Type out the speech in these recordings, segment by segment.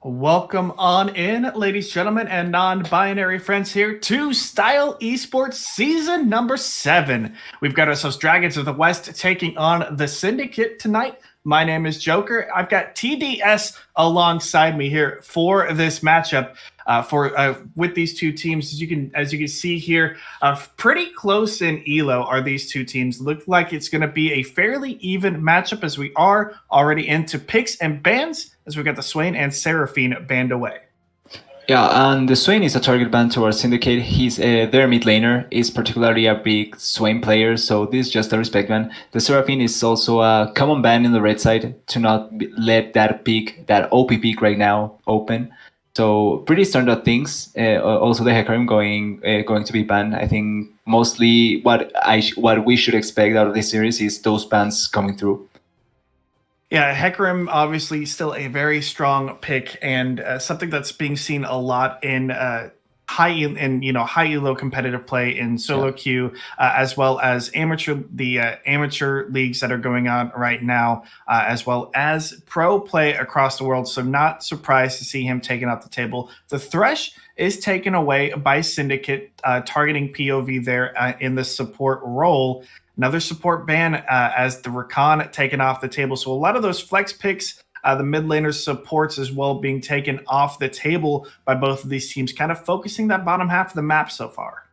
Welcome on in, ladies, gentlemen, and non-binary friends here to Style Esports Season number 7. We've got ourselves Dragons of the West taking on the Syndicate tonight. My name is Joker. I've got TDS alongside me here for this matchup. With these two teams, as you can see here, pretty close in elo are these two teams. Look like it's going to be a fairly even matchup as we are already into picks and bans as we've got the Swain and Seraphine banned away. Yeah, and the Swain is a target ban towards Syndicate. He's their mid laner is particularly a big Swain player, so this is just a respect ban. The Seraphine is also a common ban in the red side to not let that OP peak right now open. So pretty standard things. Also the Hecarim going to be banned. I think mostly what we should expect out of this series is those bans coming through. Yeah, Hecarim obviously still a very strong pick and something that's being seen a lot in high elo competitive play in solo queue, as well as amateur leagues that are going on right now, as well as pro play across the world. So not surprised to see him taken off the table. The Thresh is taken away by Syndicate, targeting POV there in the support role. Another support ban as the Rakan taken off the table. So a lot of those flex picks, the mid laners supports as well being taken off the table by both of these teams, kind of focusing that bottom half of the map so far.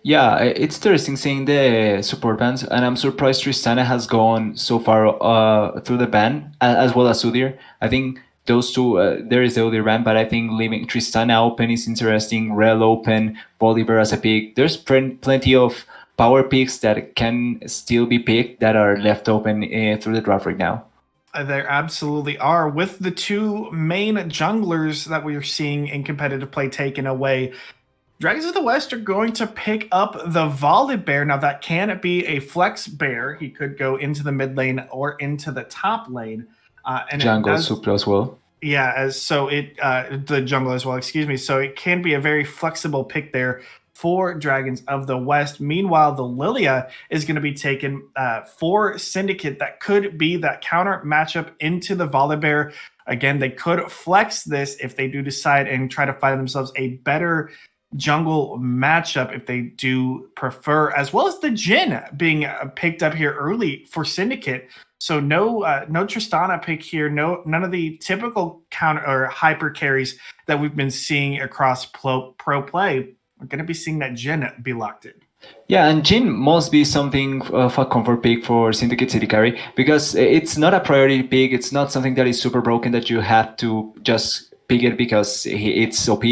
Yeah, it's interesting seeing the support bans, and I'm surprised Tristana has gone so far through the ban, as well as Udyr. I think those two, there is the Udyr ban, but I think leaving Tristana open is interesting, Rel open, Bolivar as a pick. There's plenty of power picks that can still be picked that are left open through the draft right now. There absolutely are. With the two main junglers that we are seeing in competitive play taken away, Dragons of the West are going to pick up the Volibear. Now, that can be a flex bear. He could go into the mid lane or into the top lane. And jungle super as well. Yeah, the jungle as well, excuse me. So it can be a very flexible pick there for Dragons of the West. Meanwhile, the Lilia is going to be taken for Syndicate. That could be that counter matchup into the Volibear. Again, they could flex this if they do decide and try to find themselves a better jungle matchup if they do prefer, as well as the Jhin being picked up here early for Syndicate. So no Tristana pick here, none of the typical counter or hyper carries that we've been seeing across pro play. We're going to be seeing that Jhin be locked in. Yeah, and Jhin must be something of a comfort pick for Syndicate City Carry because it's not a priority pick. It's not something that is super broken that you have to just pick it because it's OP.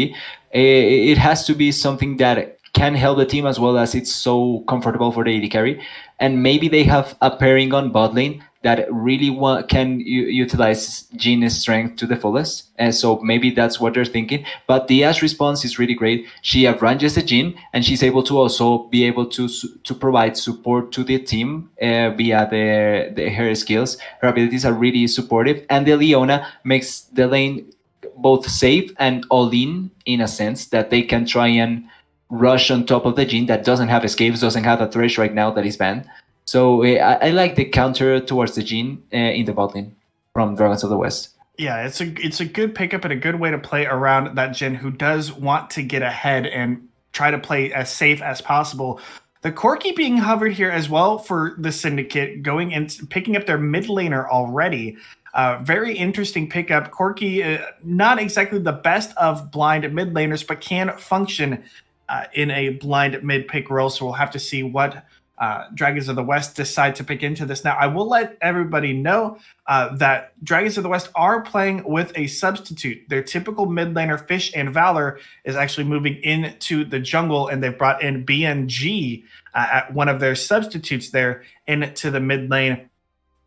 It has to be something that can help the team as well as it's so comfortable for the AD carry. And maybe they have a pairing on bot lane that really can utilize Jhin's strength to the fullest. And so maybe that's what they're thinking. But the Ashe response is really great. She avranges the Jhin, and she's able to also be able to provide support to the team via her skills. Her abilities are really supportive. And the Leona makes the lane both safe and all-in a sense that they can try and rush on top of the Jhin that doesn't have escapes, doesn't have a Thresh right now that is banned. So I like the counter towards the Jhin in the bot lane from Dragons of the West. Yeah, it's a good pickup and a good way to play around that Jhin who does want to get ahead and try to play as safe as possible. The Corki being hovered here as well for the Syndicate, going and picking up their mid laner already. Very interesting pickup. Corki, not exactly the best of blind mid laners, but can function in a blind mid pick role. So we'll have to see what Dragons of the West decide to pick into this. Now, I will let everybody know that Dragons of the West are playing with a substitute. Their typical mid laner, Fish and Valor, is actually moving into the jungle, and they've brought in BNG at one of their substitutes there into the mid lane.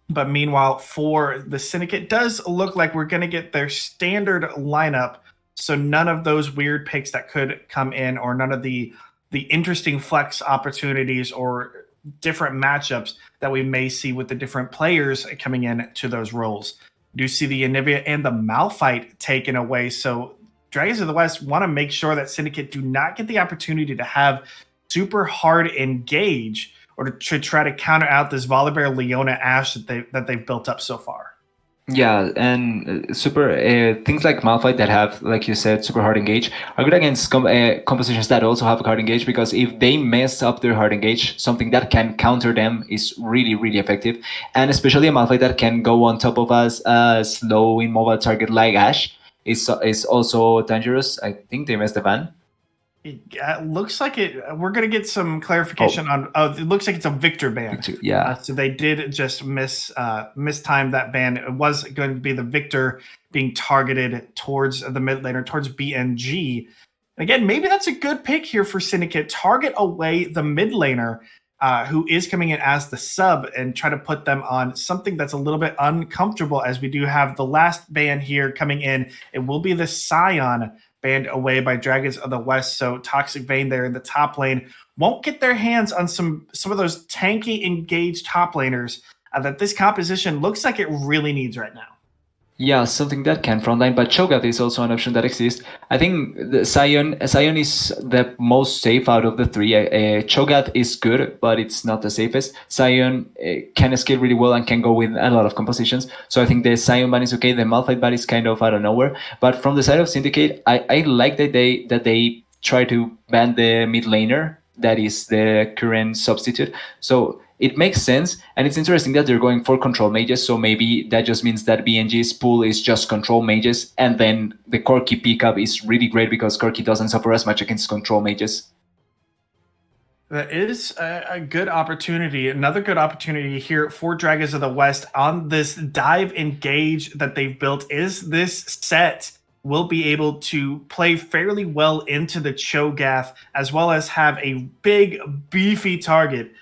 But meanwhile, for the Syndicate, does look like we're going to get their standard lineup. So none of those weird picks that could come in, or none of the interesting flex opportunities or different matchups that we may see with the different players coming in to those roles. Do see the Anivia and the Malphite taken away. So Dragons of the West want to make sure that Syndicate do not get the opportunity to have super hard engage or to try to counter out this Volibear Leona Ashe that they've built up so far. Yeah, and super things like Malphite that have, like you said, super hard engage are good against compositions that also have hard engage, because if they mess up their hard engage, something that can counter them is really, really effective. And especially a Malphite that can go on top of us, a slow immobile target like Ash is also dangerous. I think they missed the ban. It looks like it. We're gonna get some clarification Oh, on. Oh, it looks like it's a Victor ban. yeah. So they did just mistime that ban. It was going to be the Victor being targeted towards the mid laner, towards BNG. Again, maybe that's a good pick here for Syndicate. Target away the mid laner, who is coming in as the sub, and try to put them on something that's a little bit uncomfortable, as we do have the last ban here coming in. It will be the Scion, banned away by Dragons of the West. So Toxic Vein there in the top lane won't get their hands on some of those tanky engaged top laners that this composition looks like it really needs right now. Yeah, something that can frontline, but Cho'Gath is also an option that exists. I think the Sion is the most safe out of the three. Cho'Gath is good, but it's not the safest. Sion can scale really well and can go with a lot of compositions. So I think the Sion ban is okay. The Malphite ban is kind of out of nowhere. But from the side of Syndicate, I like that they try to ban the mid laner that is the current substitute. So it makes sense, and it's interesting that they're going for control mages. So maybe that just means that BNG's pool is just control mages, and then the Corki pickup is really great because Corki doesn't suffer as much against control mages. That is a good opportunity. Another good opportunity here for Dragons of the West on this dive engage that they've built is this set will be able to play fairly well into the Cho'Gath, as well as have a big, beefy target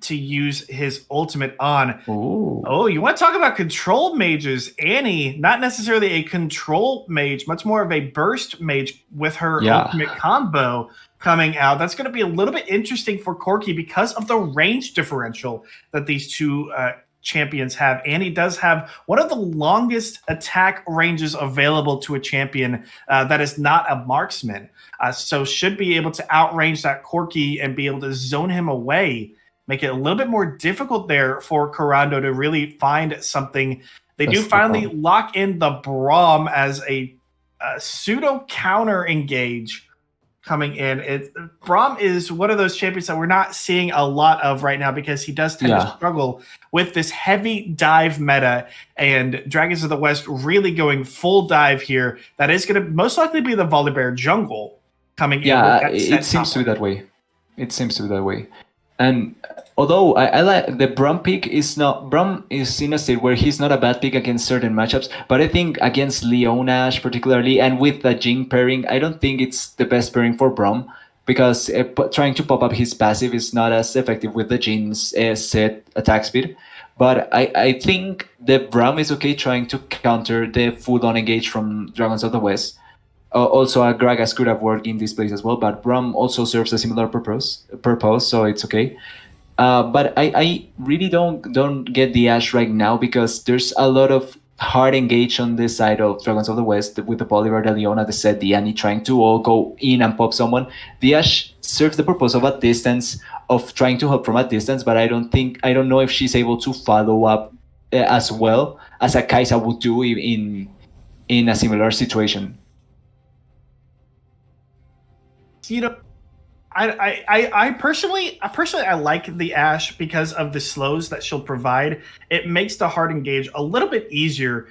to use his ultimate on. Ooh. Oh, you want to talk about control mages? Annie, not necessarily a control mage, much more of a burst mage with her ultimate combo coming out. That's going to be a little bit interesting for Corki because of the range differential that these two champions have. Annie does have one of the longest attack ranges available to a champion that is not a marksman. So should be able to outrange that Corki and be able to zone him away, make it a little bit more difficult there for Corando to really find something. They do finally lock in the Braum as a pseudo counter engage coming in. Braum is one of those champions that we're not seeing a lot of right now because he does tend to struggle with this heavy dive meta, and Dragons of the West really going full dive here. That is going to most likely be the Volibear jungle coming in. Yeah, it seems to be that way. It seems to be that way. And although I like the Braum pick, Braum is in a state where he's not a bad pick against certain matchups, but I think against Leonash particularly, and with the Jing pairing, I don't think it's the best pairing for Braum, because trying to pop up his passive is not as effective with the Jing's set attack speed. But I think the Braum is okay trying to counter the full-on engage from Dragons of the West. Also, a Gragas could have worked in this place as well, but Braum also serves a similar purpose, so it's okay. But I really don't get the Ash right now, because there's a lot of hard engage on this side of Dragons of the West with the Bolivar, the Leona, the Set, the Annie trying to all go in and pop someone. The Ash serves the purpose of a distance, of trying to help from a distance, but I don't know if she's able to follow up as well as a Kaisa would do in a similar situation. You know, I personally I like the Ash because of the slows that she'll provide. It makes the hard engage a little bit easier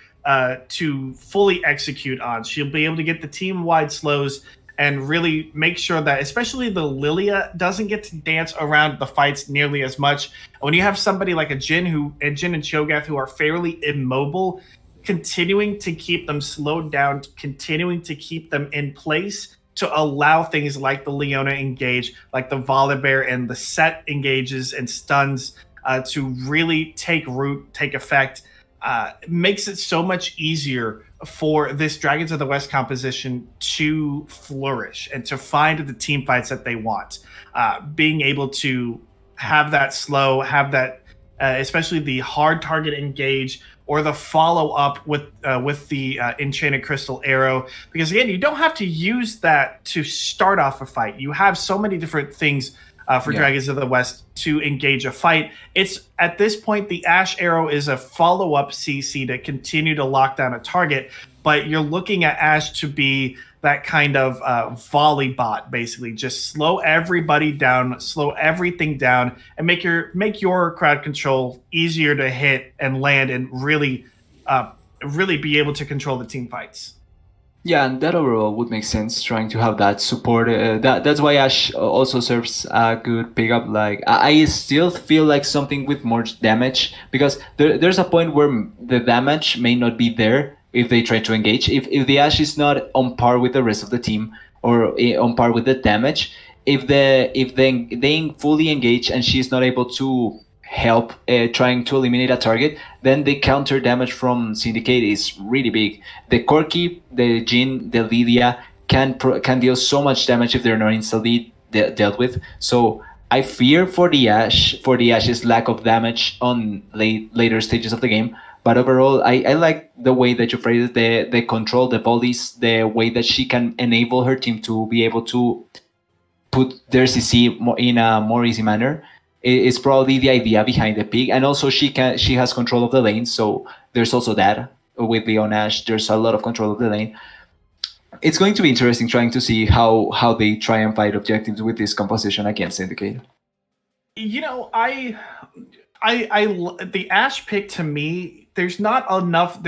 to fully execute on. She'll be able to get the team wide slows and really make sure that, especially the Lilia, doesn't get to dance around the fights nearly as much. When you have somebody like a Jin and Cho'Gath who are fairly immobile, continuing to keep them slowed down, continuing to keep them in place, to allow things like the Leona engage, like the Volibear and the Set engages and stuns to really take root, take effect, makes it so much easier for this Dragons of the West composition to flourish and to find the team fights that they want. Being able to have that slow, have that, especially the hard target engage, or the follow up with the Enchanted Crystal Arrow, because again, you don't have to use that to start off a fight. You have so many different things for Yeah. Dragons of the West to engage a fight. It's at this point the Ash Arrow is a follow-up CC to continue to lock down a target, but you're looking at Ash to be that kind of volley bot, basically just slow everybody down, slow everything down, and make your crowd control easier to hit and land, and really be able to control the team fights. Yeah, and that overall would make sense. Trying to have that support. That's why Ash also serves a good pickup. Like I still feel like something with more damage because there's a point where the damage may not be there if they try to engage. If the Ash is not on par with the rest of the team or on par with the damage, if they fully engage and she's not able to help trying to eliminate a target, then the counter damage from Syndicate is really big. The Corky, the Jin, the Lydia can deal so much damage if they're not instantly dealt with. So I fear for the Ash's lack of damage on later stages of the game. But overall, I like the way that you phrased the control, the volleys, the way that she can enable her team to be able to put their CC in a more easy manner. It's probably the idea behind the pick, and also she has control of the lane, so there's also that with Leon Ash. There's a lot of control of the lane. It's going to be interesting trying to see how they try and fight objectives with this composition against Syndicate. You know, the Ash pick to me, there's not enough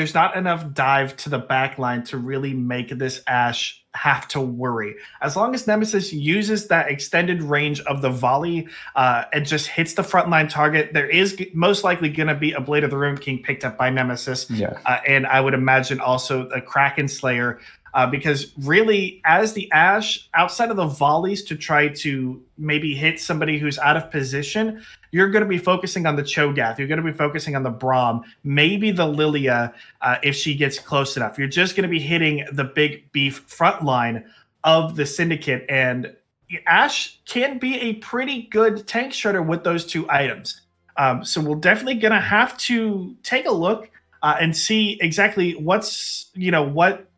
dive to the back line to really make this Ash have to worry. As long as Nemesis uses that extended range of the volley and just hits the frontline target, there is most likely going to be a Blade of the Ruined King picked up by Nemesis. Yeah. And I would imagine also a Kraken Slayer. Because really, as the Ash, outside of the volleys to try to maybe hit somebody who's out of position, you're going to be focusing on the Cho'Gath. You're going to be focusing on the Braum, maybe the Lilia if she gets close enough. You're just going to be hitting the big beef front line of the Syndicate. And Ash can be a pretty good tank shredder with those two items. So we're definitely going to have to take a look and see exactly what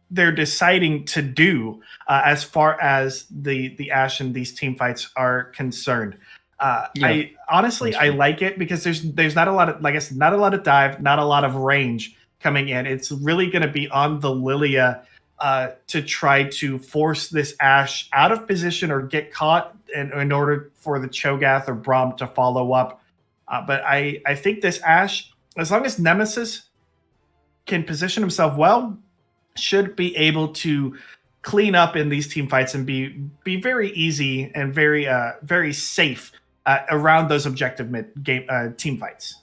they're deciding to do as far as the Ash and these team fights are concerned. I honestly I like it because there's not a lot of, like I said, not a lot of dive, not a lot of range coming in. It's really going to be on the Lilia to try to force this Ash out of position or get caught in order for the Cho'Gath or Braum to follow up. But I think this Ash, as long as Nemesis can position himself well, should be able to clean up in these team fights and be very easy and very safe around those objective team fights.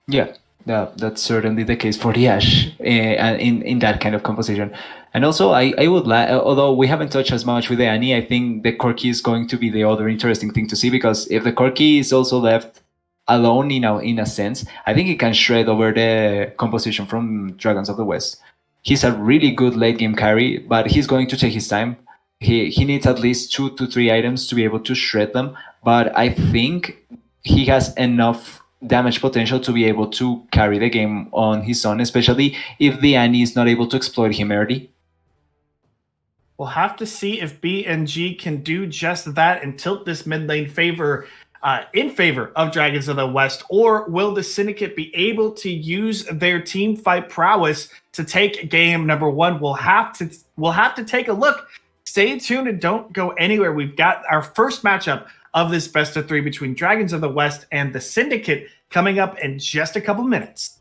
Yeah, that's certainly the case for the Ash in that kind of composition. And also, I would like, although we haven't touched as much with the Annie, I think the Corki is going to be the other interesting thing to see, because if the Corki is also left alone, in a sense, I think he can shred over the composition from Dragons of the West. He's a really good late game carry, but he's going to take his time. He needs at least 2 to 3 items to be able to shred them, but I think he has enough damage potential to be able to carry the game on his own, especially if the Annie is not able to exploit him early. We'll have to see if B and G can do just that and tilt this mid lane in favor of Dragons of the West, or will the Syndicate be able to use their team fight prowess to take game number 1? We'll have to take a look. Stay tuned and don't go anywhere. We've got our first matchup of this best of 3 between Dragons of the West and the Syndicate coming up in just a couple minutes.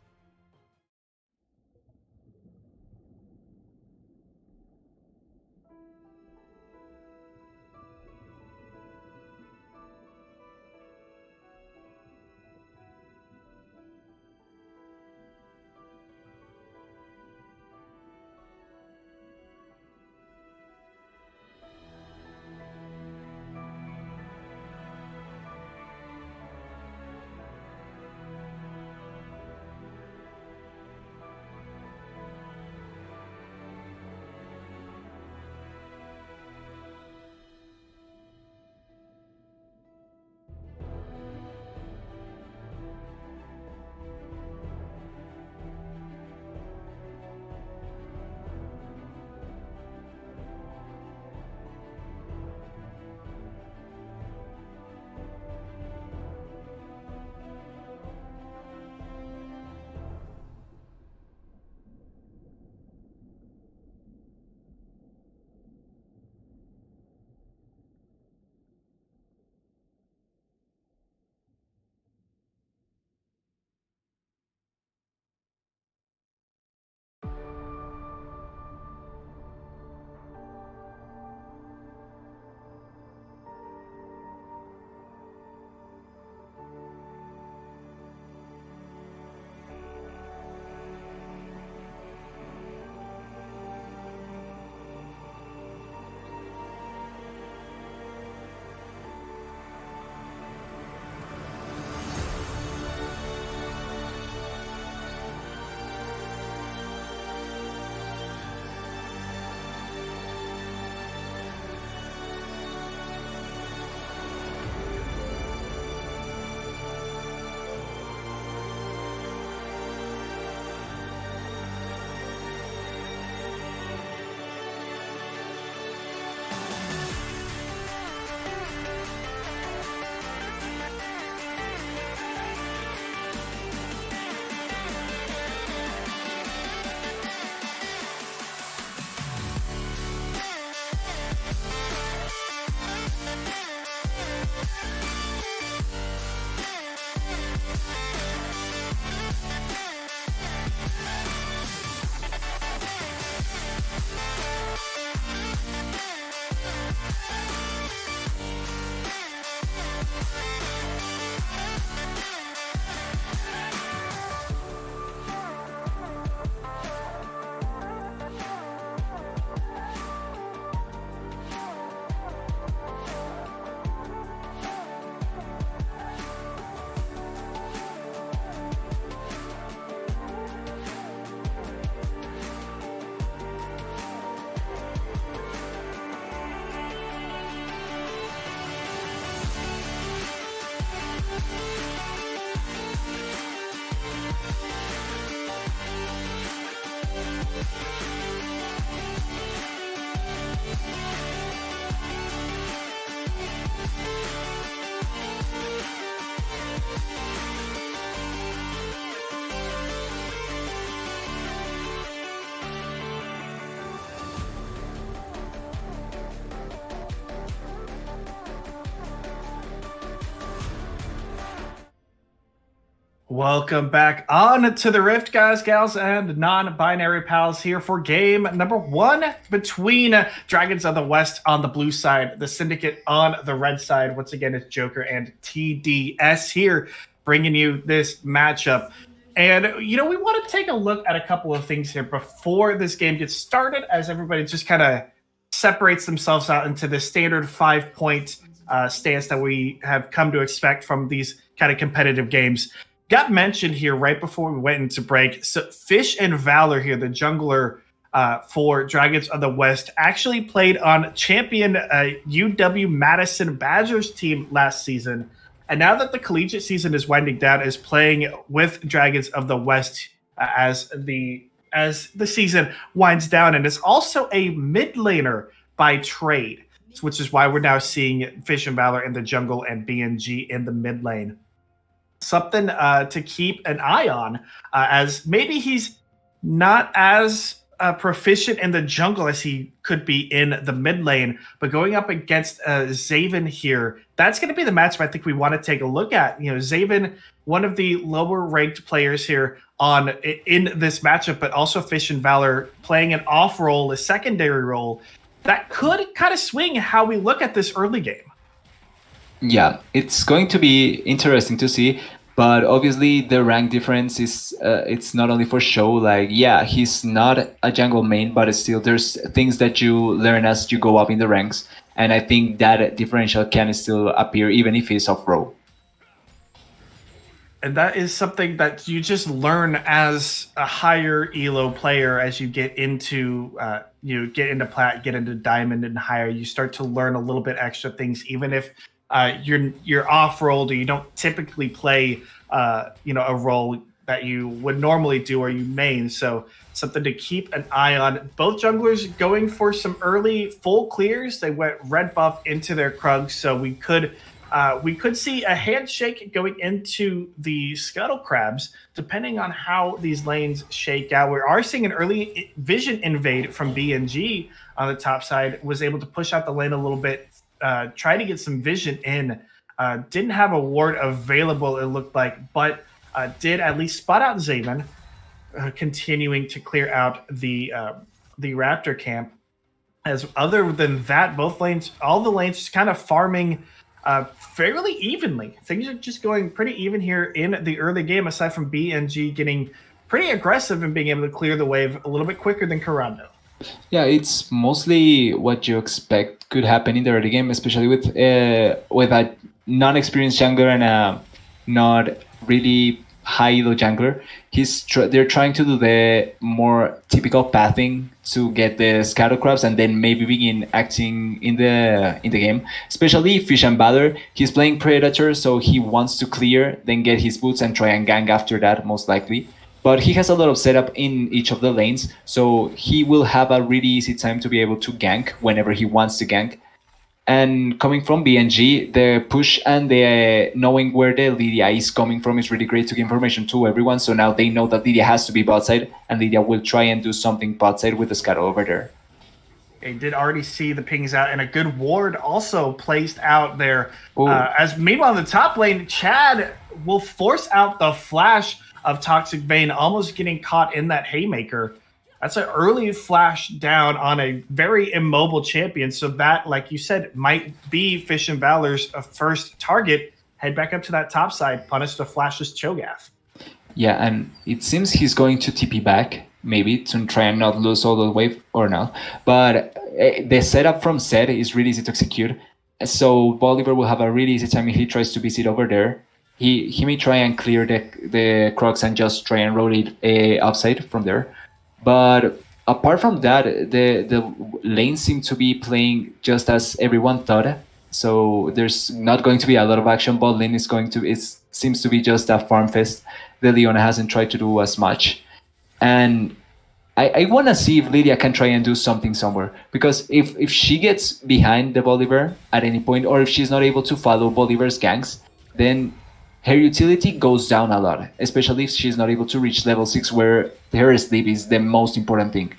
Welcome back on to the Rift, guys, gals, and non-binary pals here for game number 1 between Dragons of the West on the blue side, the Syndicate on the red side. Once again, it's Joker and TDS here bringing you this matchup. And, you know, we want to take a look at a couple of things here before this game gets started, as everybody just kind of separates themselves out into the standard 5-point stance that we have come to expect from these kind of competitive games. Got mentioned here right before we went into break. So Fish and Valor here, the jungler for Dragons of the West, actually played on champion UW Madison Badgers team last season. And now that the collegiate season is winding down, is playing with Dragons of the West as the season winds down. And is also a mid laner by trade, which is why we're now seeing Fish and Valor in the jungle and BNG in the mid lane. Something to keep an eye on, as maybe he's not as proficient in the jungle as he could be in the mid lane, but going up against Zaven here, that's going to be the matchup I think we want to take a look at. You know, Zaven, one of the lower ranked players here in this matchup, but also Fish and Valor playing an off role, a secondary role that could kind of swing how we look at this early game. Yeah, it's going to be interesting to see, but obviously the rank difference is it's not only for show. Like, yeah, he's not a jungle main, but still there's things that you learn as you go up in the ranks, and I think that differential can still appear even if he's off row. And that is something that you just learn as a higher elo player as you get into get into plat, get into diamond and higher. You start to learn a little bit extra things, even if you're off-rolled or you don't typically play a role that you would normally do or you main. So something to keep an eye on. Both junglers going for some early full clears. They went red buff into their Krugs, so we could see a handshake going into the Scuttle Crabs, depending on how these lanes shake out. We are seeing an early vision invade from BNG on the top side, was able to push out the lane a little bit, try to get some vision in. Didn't have a ward available, it looked like, but did at least spot out Zaven, continuing to clear out the Raptor camp. As other than that, all the lanes just kind of farming fairly evenly. Things are just going pretty even here in the early game, aside from BNG getting pretty aggressive and being able to clear the wave a little bit quicker than Karando. Yeah, it's mostly what you expect could happen in the early game, especially with a non-experienced jungler and a not really high elo jungler. They're trying to do the more typical pathing to get the Scuttle Crabs and then maybe begin acting in the game. Especially Fish and Valor, he's playing Predator, so he wants to clear, then get his boots and try and gank after that, most likely. But he has a lot of setup in each of the lanes, so he will have a really easy time to be able to gank whenever he wants to gank. And coming from BNG, the push and the knowing where the Lydia is coming from is really great to give information to everyone. So now they know that Lydia has to be bot side, and Lydia will try and do something bot side with the Scuttle over there. They did already see the pings out, and a good ward also placed out there. As meanwhile, in the top lane, Chad will force out the flash of Toxic Bane, almost getting caught in that haymaker. That's an early flash down on a very immobile champion. So that, like you said, might be Fish and Valor's first target. Head back up to that top side, punish the flashless Cho'Gath. Yeah, and it seems he's going to TP back, maybe, to try and not lose all the wave or not. But the setup from Zed is really easy to execute. So Bolivar will have a really easy time if he tries to visit over there. He may try and clear the Crocs and just try and rotate upside from there. But apart from that, the lanes seem to be playing just as everyone thought. So there's not going to be a lot of action. Bot lane is going to, it seems to be just a farm fest. The Leona hasn't tried to do as much. And I want to see if Lydia can try and do something somewhere. Because if she gets behind the Bolivar at any point, or if she's not able to follow Bolivar's ganks, then her utility goes down a lot, especially if she's not able to reach level 6, where her sleep is the most important thing.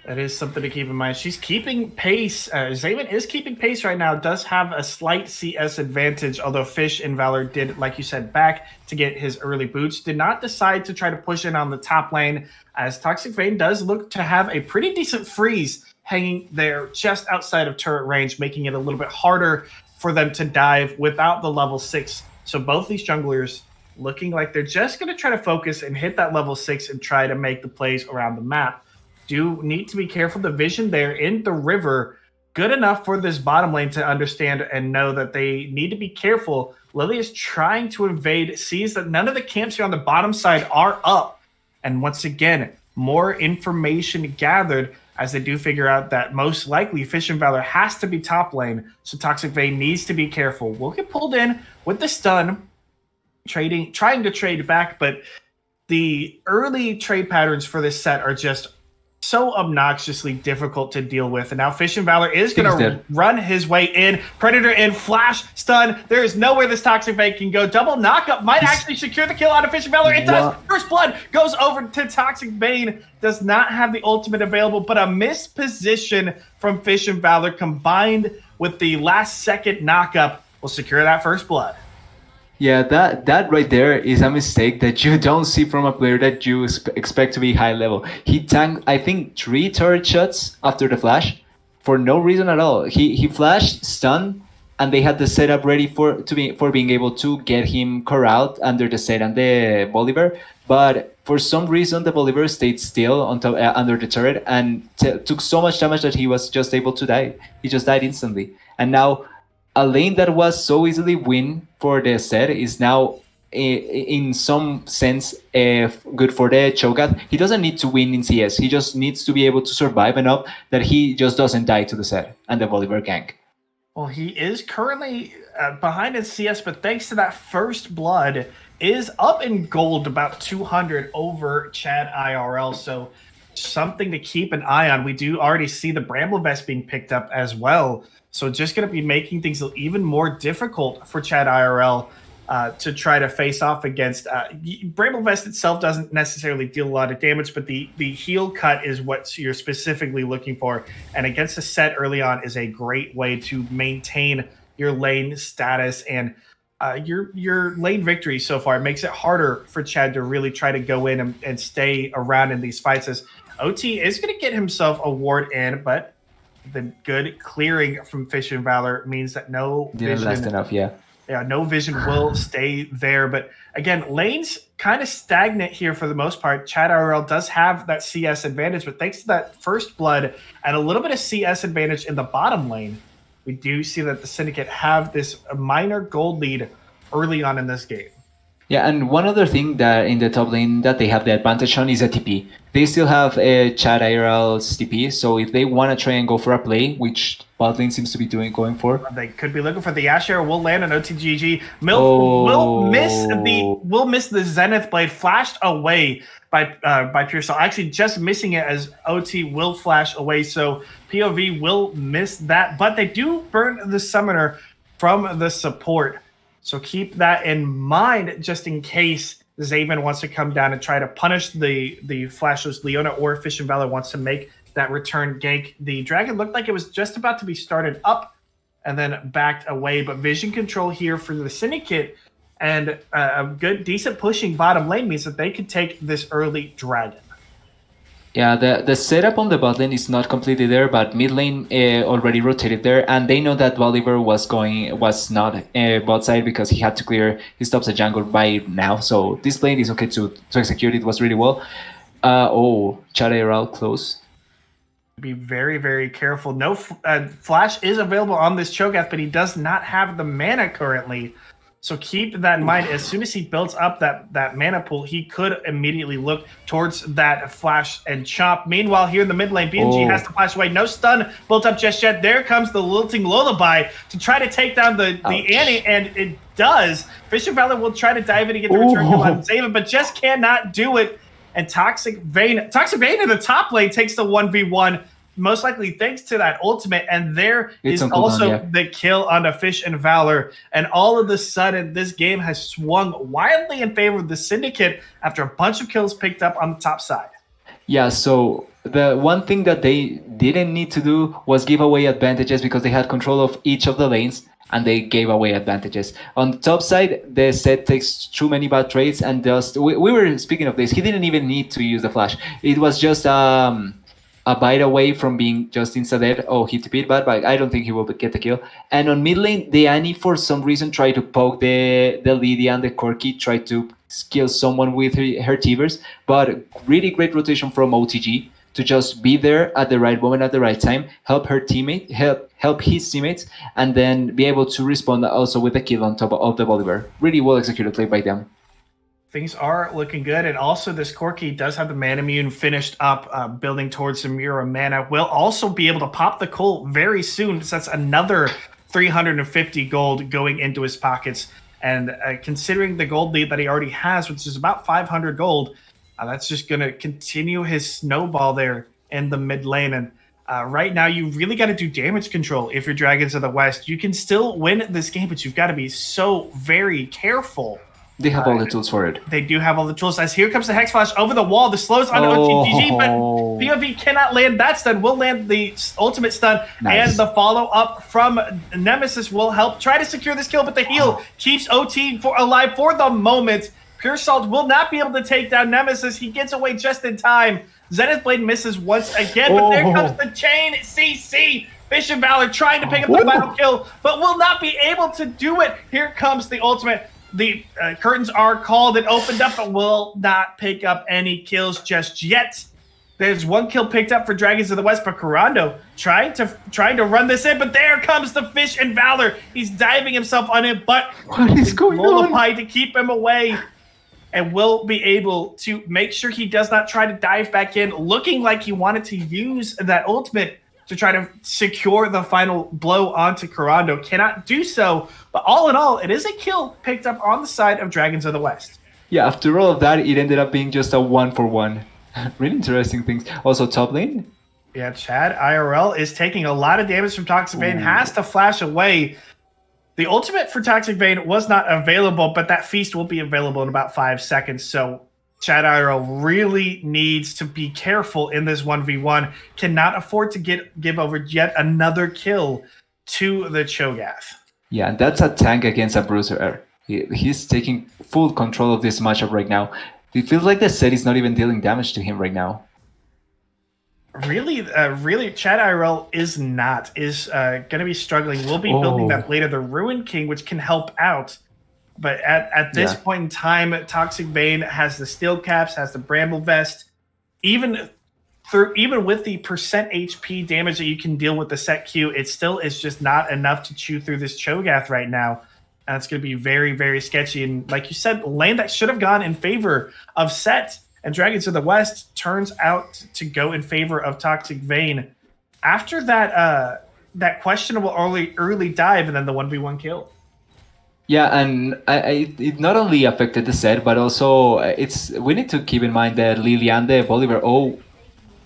That is something to keep in mind. She's keeping pace. Zaven is keeping pace right now. Does have a slight CS advantage, although Fish and Valor did, like you said, back to get his early boots. Did not decide to try to push in on the top lane, as Toxic Vayne does look to have a pretty decent freeze hanging there just outside of turret range, making it a little bit harder for them to dive without the level 6. So both these junglers looking like they're just going to try to focus and hit that level 6 and try to make the plays around the map. Do need to be careful. The vision there in the river, good enough for this bottom lane to understand and know that they need to be careful. Lily is trying to invade, sees that none of the camps here on the bottom side are up. And once again, more information gathered as they do figure out that most likely Fish and Valor has to be top lane. So Toxic Vayne needs to be careful. We'll get pulled in with the stun, trying to trade back, but the early trade patterns for this set are just so obnoxiously difficult to deal with. And now Fish and Valor is going to run his way in. Predator in, flash, stun. There is nowhere this Toxic Vayne can go. Double knockup might actually secure the kill out of Fish and Valor. It does. First blood goes over to Toxic Vayne. Does not have the ultimate available, but a missed position from Fish and Valor combined with the last second knockup will secure that first blood. Yeah, that right there is a mistake that you don't see from a player that you expect to be high level. He tanked, I think, 3 turret shots after the flash for no reason at all. He flashed, stunned, and they had the setup ready for being able to get him corralled under the set and the Bolivar. But for some reason, the Bolivar stayed still on top, under the turret and took so much damage that he was just able to die. He just died instantly. And now a lane that was so easily win for the set is now, in some sense, good for the Cho'Gath. He doesn't need to win in CS. He just needs to be able to survive enough that he just doesn't die to the set and the Bolivar gank. Well, he is currently behind in CS, but thanks to that first blood, is up in gold, about 200 over Chad IRL. So something to keep an eye on. We do already see the Bramble Vest being picked up as well. So just going to be making things even more difficult for Chad IRL to try to face off against. Bramble Vest itself doesn't necessarily deal a lot of damage, but the heal cut is what you're specifically looking for. And against a set early on is a great way to maintain your lane status and your lane victory so far. It makes it harder for Chad to really try to go in and stay around in these fights, as OT is going to get himself a ward in, but the good clearing from Fish and Valor means that no didn't vision, last enough. Yeah, no vision will stay there. But again, lane's kind of stagnant here for the most part. Chad IRL does have that CS advantage, but thanks to that first blood and a little bit of CS advantage in the bottom lane, we do see that the Syndicate have this minor gold lead early on in this game. Yeah, and one other thing that in the top lane that they have the advantage on is a TP. They still have a Chad IRL's TP, so if they want to try and go for a play, which bot lane seems to be going for, they could be looking for the Ash Arrow. Will land on OTGG. Will miss the Zenith Blade, flashed away by Pure Soul. Actually, just missing it as OT will flash away. So POV will miss that, but they do burn the Summoner from the support. So keep that in mind just in case Zaven wants to come down and try to punish the flashless Leona, or Fish and Valor wants to make that return gank. The Dragon looked like it was just about to be started up and then backed away, but vision control here for the Syndicate and a good, decent pushing bottom lane means that they could take this early Dragon. Yeah, the setup on the bot lane is not completely there, but mid lane already rotated there, and they know that Bolivar was not bot side because he had to clear his top side jungle by now. So this lane is okay to execute. It was really well. Chare out close. Be very, very careful. No Flash is available on this Cho'Gath, but he does not have the mana currently. So keep that in mind. As soon as he builds up that mana pool, he could immediately look towards that Flash and Chop. Meanwhile, here in the mid lane, BNG has to flash away. No stun built up just yet. There comes the lilting Lullaby to try to take down the Annie, and it does. Fish of Valor will try to dive in and get the return kill on Zayva, but just cannot do it. And Toxic Vayne in the top lane takes the 1v1. Most likely thanks to that ultimate, and there is also the kill on the Fish and Valor. And all of a sudden, this game has swung wildly in favor of the Syndicate after a bunch of kills picked up on the top side. Yeah, so the one thing that they didn't need to do was give away advantages because they had control of each of the lanes, and they gave away advantages. On the top side, the set takes too many bad trades, and just we were speaking of this. He didn't even need to use the flash. It was just a bite away from being just insta-dead. Oh, he TP'd bad, but I don't think he will get the kill. And on mid lane, the Annie, for some reason, tried to poke the Lydia and the Corki, tried to kill someone with her Tivers, but really great rotation from OTG to just be there at the right moment, at the right time, help her teammate, help his teammates, and then be able to respond also with the kill on top of the Bolivar. Really well executed play by them. Things are looking good, and also this Corki does have the mana immune finished up, building towards some Mira mana. Will also be able to pop the Colt very soon, so that's another 350 gold going into his pockets. And considering the gold lead that he already has, which is about 500 gold, that's just going to continue his snowball there in the mid lane. And right now, you really got to do damage control if you're Dragons of the West. You can still win this game, but you've got to be so very careful. They have all the tools for it. They do have all the tools. As here comes the Hex Flash over the wall. The slows on OTG, but POV cannot land that stun. Will land the ultimate stun. Nice. And the follow-up from Nemesis will help try to secure this kill, but the heal keeps OT alive for the moment. Pure Salt will not be able to take down Nemesis. He gets away just in time. Zenith Blade misses once again, but there comes the chain CC. Fish and Valor trying to pick up the final kill, but will not be able to do it. Here comes the ultimate. The curtains are called and opened up, but will not pick up any kills just yet. There's one kill picked up for Dragons of the West, but Corando trying to run this in, but there comes the Fish and Valor. He's diving himself on it, but what is going on? To keep him away, and will be able to make sure he does not try to dive back in, looking like he wanted to use that ultimate to try to secure the final blow onto Corando. Cannot do so, but all in all, it is a kill picked up on the side of Dragons of the West. Yeah, after all of that, it ended up being just a 1-for-1. Really interesting things. Also, top lane. Yeah, Chad IRL is taking a lot of damage from Toxic Vayne, has to flash away. The ultimate for Toxic Vayne was not available, but that feast will be available in about 5 seconds, so Chad IRL really needs to be careful in this 1v1. Cannot afford to give over yet another kill to the Cho'Gath. Yeah, and that's a tank against a bruiser. He's taking full control of this matchup right now. It feels like the set is not even dealing damage to him right now. Really, Chad IRL is going to be struggling. We'll be building that later. The Ruin King, which can help out. But at this point in time, Toxic Vayne has the steel caps, has the bramble vest. Even with the percent HP damage that you can deal with the set Q, it still is just not enough to chew through this Cho'Gath right now. And it's going to be very, very sketchy. And like you said, lane that should have gone in favor of Set and Dragons of the West turns out to go in favor of Toxic Vayne after that questionable early dive and then the 1v1 kill. Yeah, and it not only affected the set, but also we need to keep in mind that Lilian de Bolivar.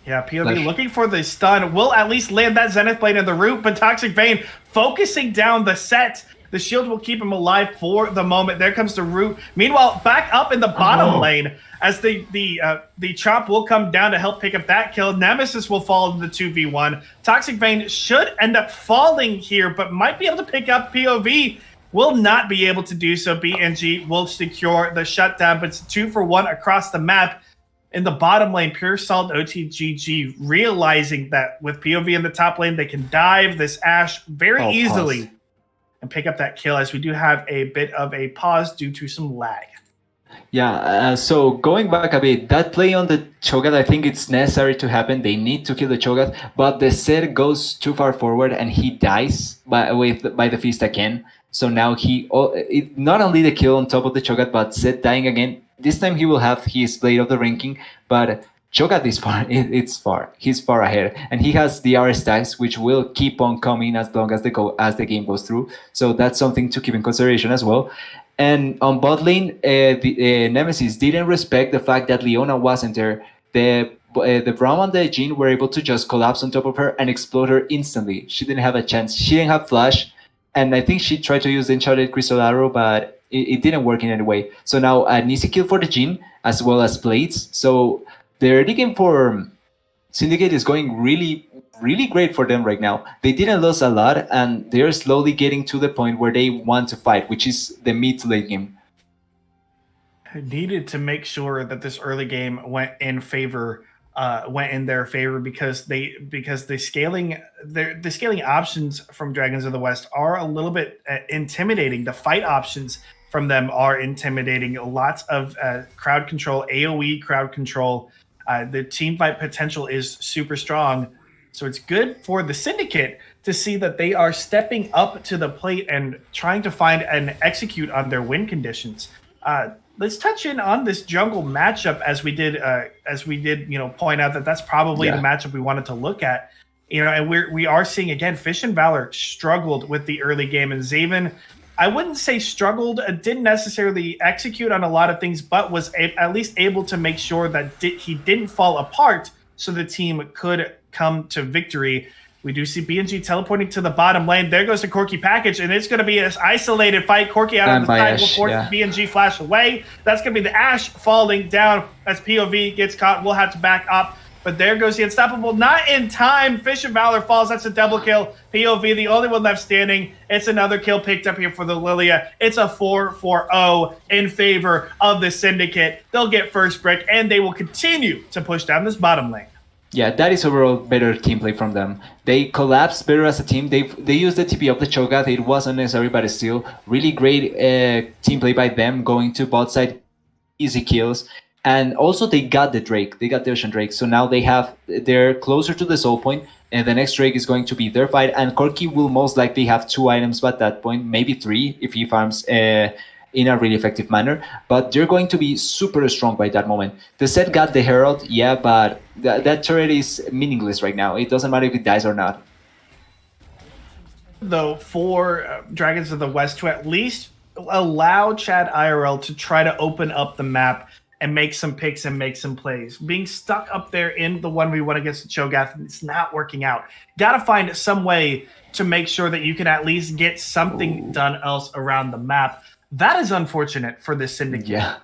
Yeah, POV looking for the stun. Will at least land that Zenith Blade in the root, but Toxic Vayne focusing down the set. The shield will keep him alive for the moment. There comes the root. Meanwhile, back up in the bottom lane as the chop will come down to help pick up that kill. Nemesis will fall into the 2v1. Toxic Vayne should end up falling here, but might be able to pick up POV. Will not be able to do so. BNG will secure the shutdown, but it's 2-for-1 across the map. In the bottom lane, Pure Salt OTGG realizing that with POV in the top lane, they can dive this Ashe very easily and pick up that kill, as we do have a bit of a pause due to some lag. Yeah, so going back a bit, that play on the Cho'Gath, I think it's necessary to happen. They need to kill the Cho'Gath, but the Zed goes too far forward and he dies by the Feast again. So now not only the kill on top of the Cho'Gath, but Zed dying again. This time he will have his Blade of the Ranking, but Cho'Gath is far. It's far. He's far ahead, and he has the R stacks, which will keep on coming as long as the game goes through. So that's something to keep in consideration as well. And on bot lane, the Nemesis didn't respect the fact that Leona wasn't there. The Braum and the Jhin were able to just collapse on top of her and explode her instantly. She didn't have a chance. She didn't have flash, and I think she tried to use the Enchanted Crystal Arrow, but it didn't work in any way. So now an easy kill for the Jhin, as well as Blades. So the early game for Syndicate is going really, really great for them right now. They didn't lose a lot, and they're slowly getting to the point where they want to fight, which is the mid to late game. Needed to make sure that this early game went in their favor, because the scaling options from Dragons of the West are a little bit intimidating. The fight options from them are intimidating. Lots of crowd control, AoE crowd control. The team fight potential is super strong. So it's good for the Syndicate to see that they are stepping up to the plate and trying to find and execute on their win conditions. Let's touch in on this jungle matchup, as we did, point out that that's probably the matchup we wanted to look at. And we are seeing again, Fish and Valor struggled with the early game, and Zaven, I wouldn't say struggled, didn't necessarily execute on a lot of things, but was at least able to make sure that he didn't fall apart, so the team could come to victory. We do see BNG teleporting to the bottom lane. There goes the Corki package, and it's going to be an isolated fight. Corki out on the side will force BNG flash away. That's going to be the Ashe falling down as POV gets caught. We'll have to back up. But there goes the Unstoppable. Not in time. Fish and Valor falls. That's a double kill. POV, the only one left standing. It's another kill picked up here for the Lilia. It's a 4-4-0 in favor of the Syndicate. They'll get first break, and they will continue to push down this bottom lane. Yeah, that is overall better team play from them. They collapsed better as a team. They used the TP of the Cho'Gath. It wasn't necessary, but still really great team play by them, going to bot side, easy kills. And also they got the Drake. They got the Ocean Drake. So now they're closer to the Soul Point, and the next Drake is going to be their fight. And Corki will most likely have 2 items at that point, maybe 3 if he farms in a really effective manner, but they're going to be super strong by that moment. The set got the Herald, yeah, but that turret is meaningless right now. It doesn't matter if it dies or not. Though for Dragons of the West to at least allow Chad IRL to try to open up the map and make some picks and make some plays. Being stuck up there in the 1v1 against the Cho'Gath, it's not working out. Got to find some way to make sure that you can at least get something done else around the map. That is unfortunate for this Syndicate. Yeah.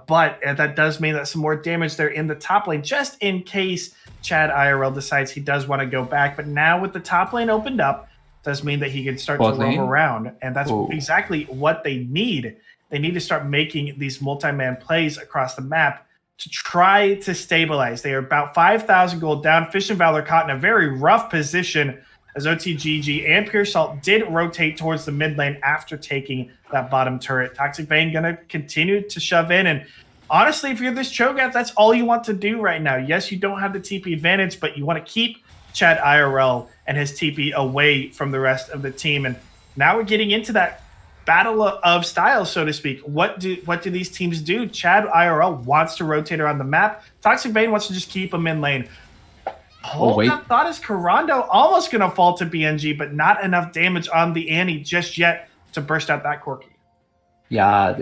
But that does mean that some more damage there in the top lane, just in case Chad IRL decides he does want to go back. But now with the top lane opened up, does mean that he can start to roam around. And that's exactly what they need. They need to start making these multi-man plays across the map to try to stabilize. They are about 5,000 gold down. Fish and Valor caught in a very rough position, as OTGG and Pure Salt did rotate towards the mid lane after taking that bottom turret. Toxic Vein going to continue to shove in. And honestly, if you're this Cho'Gath, that's all you want to do right now. Yes, you don't have the TP advantage, but you want to keep Chad IRL and his TP away from the rest of the team. And now we're getting into that battle of styles, so to speak. What do these teams do? Chad IRL wants to rotate around the map. Toxic Vein wants to just keep him in lane. Hold up thought is Karando almost going to fall to BNG, but not enough damage on the Annie just yet to burst out that Corki. Yeah,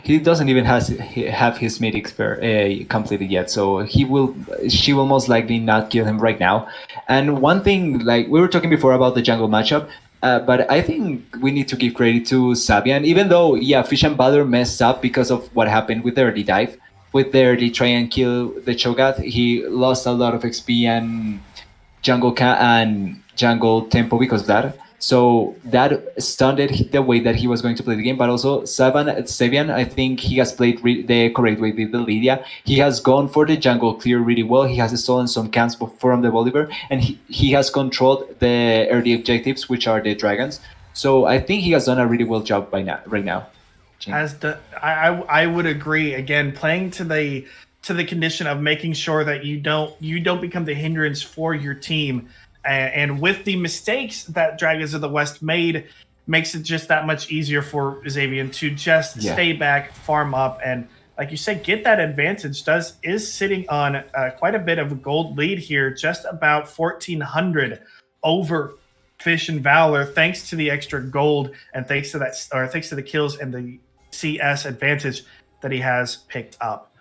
he doesn't even have his mythic spare completed yet, so she will most likely not kill him right now. And one thing, like we were talking before about the jungle matchup, but I think we need to give credit to Sabian, even though, yeah, Fish and Valor messed up because of what happened with the early dive. With the early try and kill the Cho'Gath, he lost a lot of XP and jungle tempo because of that. So that stunted the way that he was going to play the game. But also Savian, I think he has played the correct way with the Lydia. He has gone for the jungle clear really well. He has stolen some camps from the Bolivar, and he has controlled the early objectives, which are the dragons. So I think he has done a really well job right now. As the I would agree. Again, playing to the condition of making sure that you don't become the hindrance for your team, and with the mistakes that Dragons of the West made, makes it just that much easier for Xavier to just stay back, farm up, and like you said, get that advantage. Is sitting on quite a bit of a gold lead here, just about 1,400 over Fish and Valor, thanks to the extra gold and thanks to the kills and the CS advantage that he has picked up.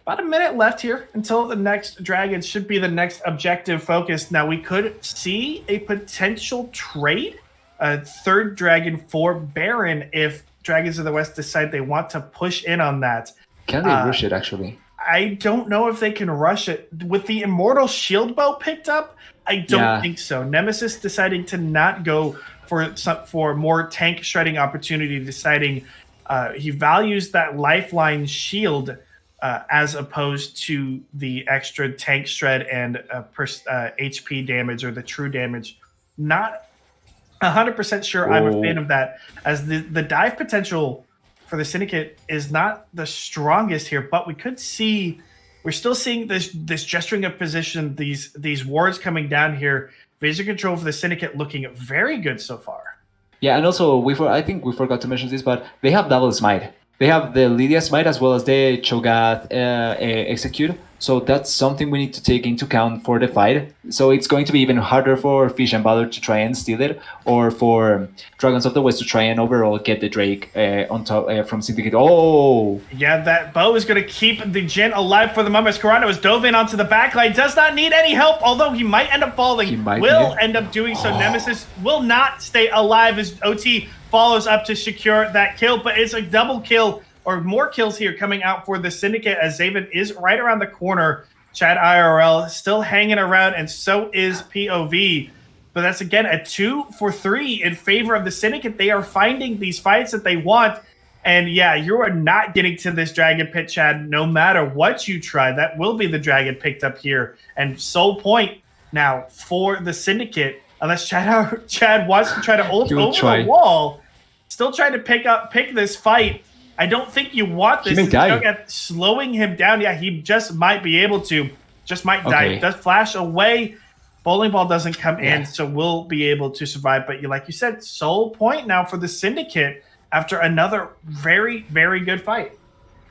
About a minute left here until the next dragon should be the next objective focus. Now we could see a potential trade, a third dragon for Baron if Dragons of the West decide they want to push in on that. Can they rush it actually? I don't know if they can rush it. With the Immortal Shield Bow picked up, I don't think so. Nemesis deciding to not go for more tank shredding opportunity, deciding he values that lifeline shield as opposed to the extra tank shred and HP damage or the true damage. Not 100% sure I'm a fan of that, as the dive potential for the Syndicate is not the strongest here, but we're still seeing this gesturing of position, these wards coming down here. Vision control for the Syndicate looking very good so far. Yeah, and also I think we forgot to mention this, but they have double smite. They have the Lydia smite as well as the Cho'Gath execute. So that's something we need to take into account for the fight. So it's going to be even harder for Fish and Valor to try and steal it, or for Dragons of the West to try and overall get the Drake on top from Syndicate. Oh! Yeah, that bow is going to keep the Jhin alive for the moment. Karando has dove in onto the backline. Does not need any help, although he might end up falling. Will end up doing so. Nemesis will not stay alive as OT follows up to secure that kill, but it's a double kill or more kills here coming out for the Syndicate as Zaven is right around the corner. Chad IRL still hanging around, and so is POV. But that's, again, a 2 for 3 in favor of the Syndicate. They are finding these fights that they want. And yeah, you are not getting to this Dragon Pit, Chad, no matter what you try. That will be the Dragon picked up here. And Soul Point now for the Syndicate, unless Chad wants to try to ult over the wall, still trying to pick this fight. I don't think you want this. Slowing him down. Yeah, he just might be able to. Just might die. Does flash away. Bowling ball doesn't come in, so we'll be able to survive. But like you said, Soul Point now for the Syndicate after another very, very good fight.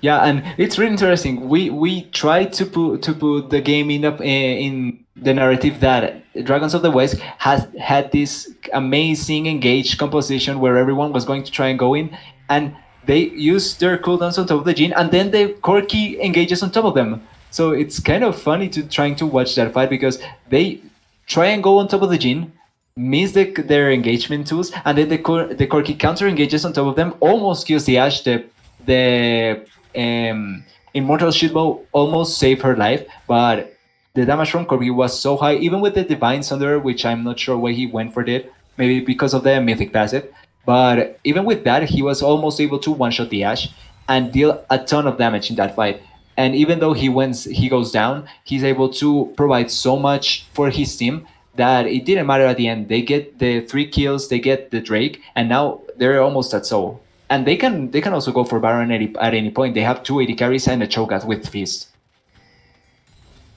Yeah, and it's really interesting. We tried to put the game in the narrative that Dragons of the West has had this amazing engaged composition where everyone was going to try and go in, and they use their cooldowns on top of the Jhin, and then the Corki engages on top of them. So it's kind of funny trying to watch that fight because they try and go on top of the Jhin, miss their engagement tools, and then the Corki counter engages on top of them, almost kills the Ashe. The Immortal Shield Bow almost saved her life, but the damage from Corki was so high, even with the Divine Sunder, which I'm not sure why he went for that, maybe because of the Mythic passive. But even with that, he was almost able to one-shot the Ashe and deal a ton of damage in that fight. And even though he goes down, he's able to provide so much for his team that it didn't matter at the end. They get the 3 kills, they get the Drake, and now they're almost at Soul. And they can also go for Baron at any point. They have 2 AD carries and a Cho'Gath with Feast.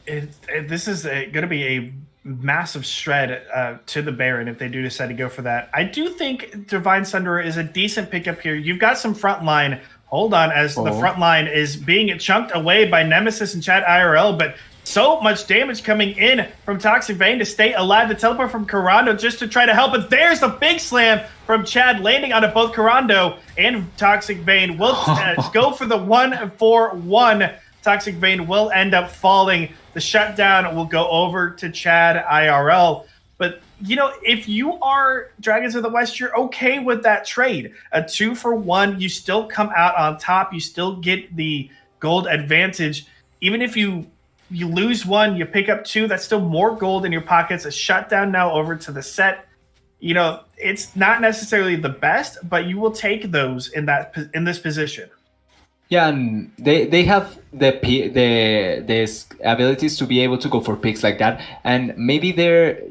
This is going to be a massive shred to the Baron if they do decide to go for that. I do think Divine Sunderer is a decent pickup here. You've got some front line. Hold on, as the front line is being chunked away by Nemesis and Chad IRL, but so much damage coming in from Toxic Vein to stay alive. The teleport from Karando just to try to help, but there's a big slam from Chad landing on both Karando and Toxic Vein. Will go for the 1-4-1. Toxic Vein will end up falling. The shutdown will go over to Chad IRL. But, if you are Dragons of the West, you're okay with that trade. A 2-for-1, you still come out on top. You still get the gold advantage. Even if you lose 1, you pick up 2. That's still more gold in your pockets. A shutdown now over to the set. it's not necessarily the best, but you will take those in this position. Yeah, and they have the abilities to be able to go for picks like that, and maybe their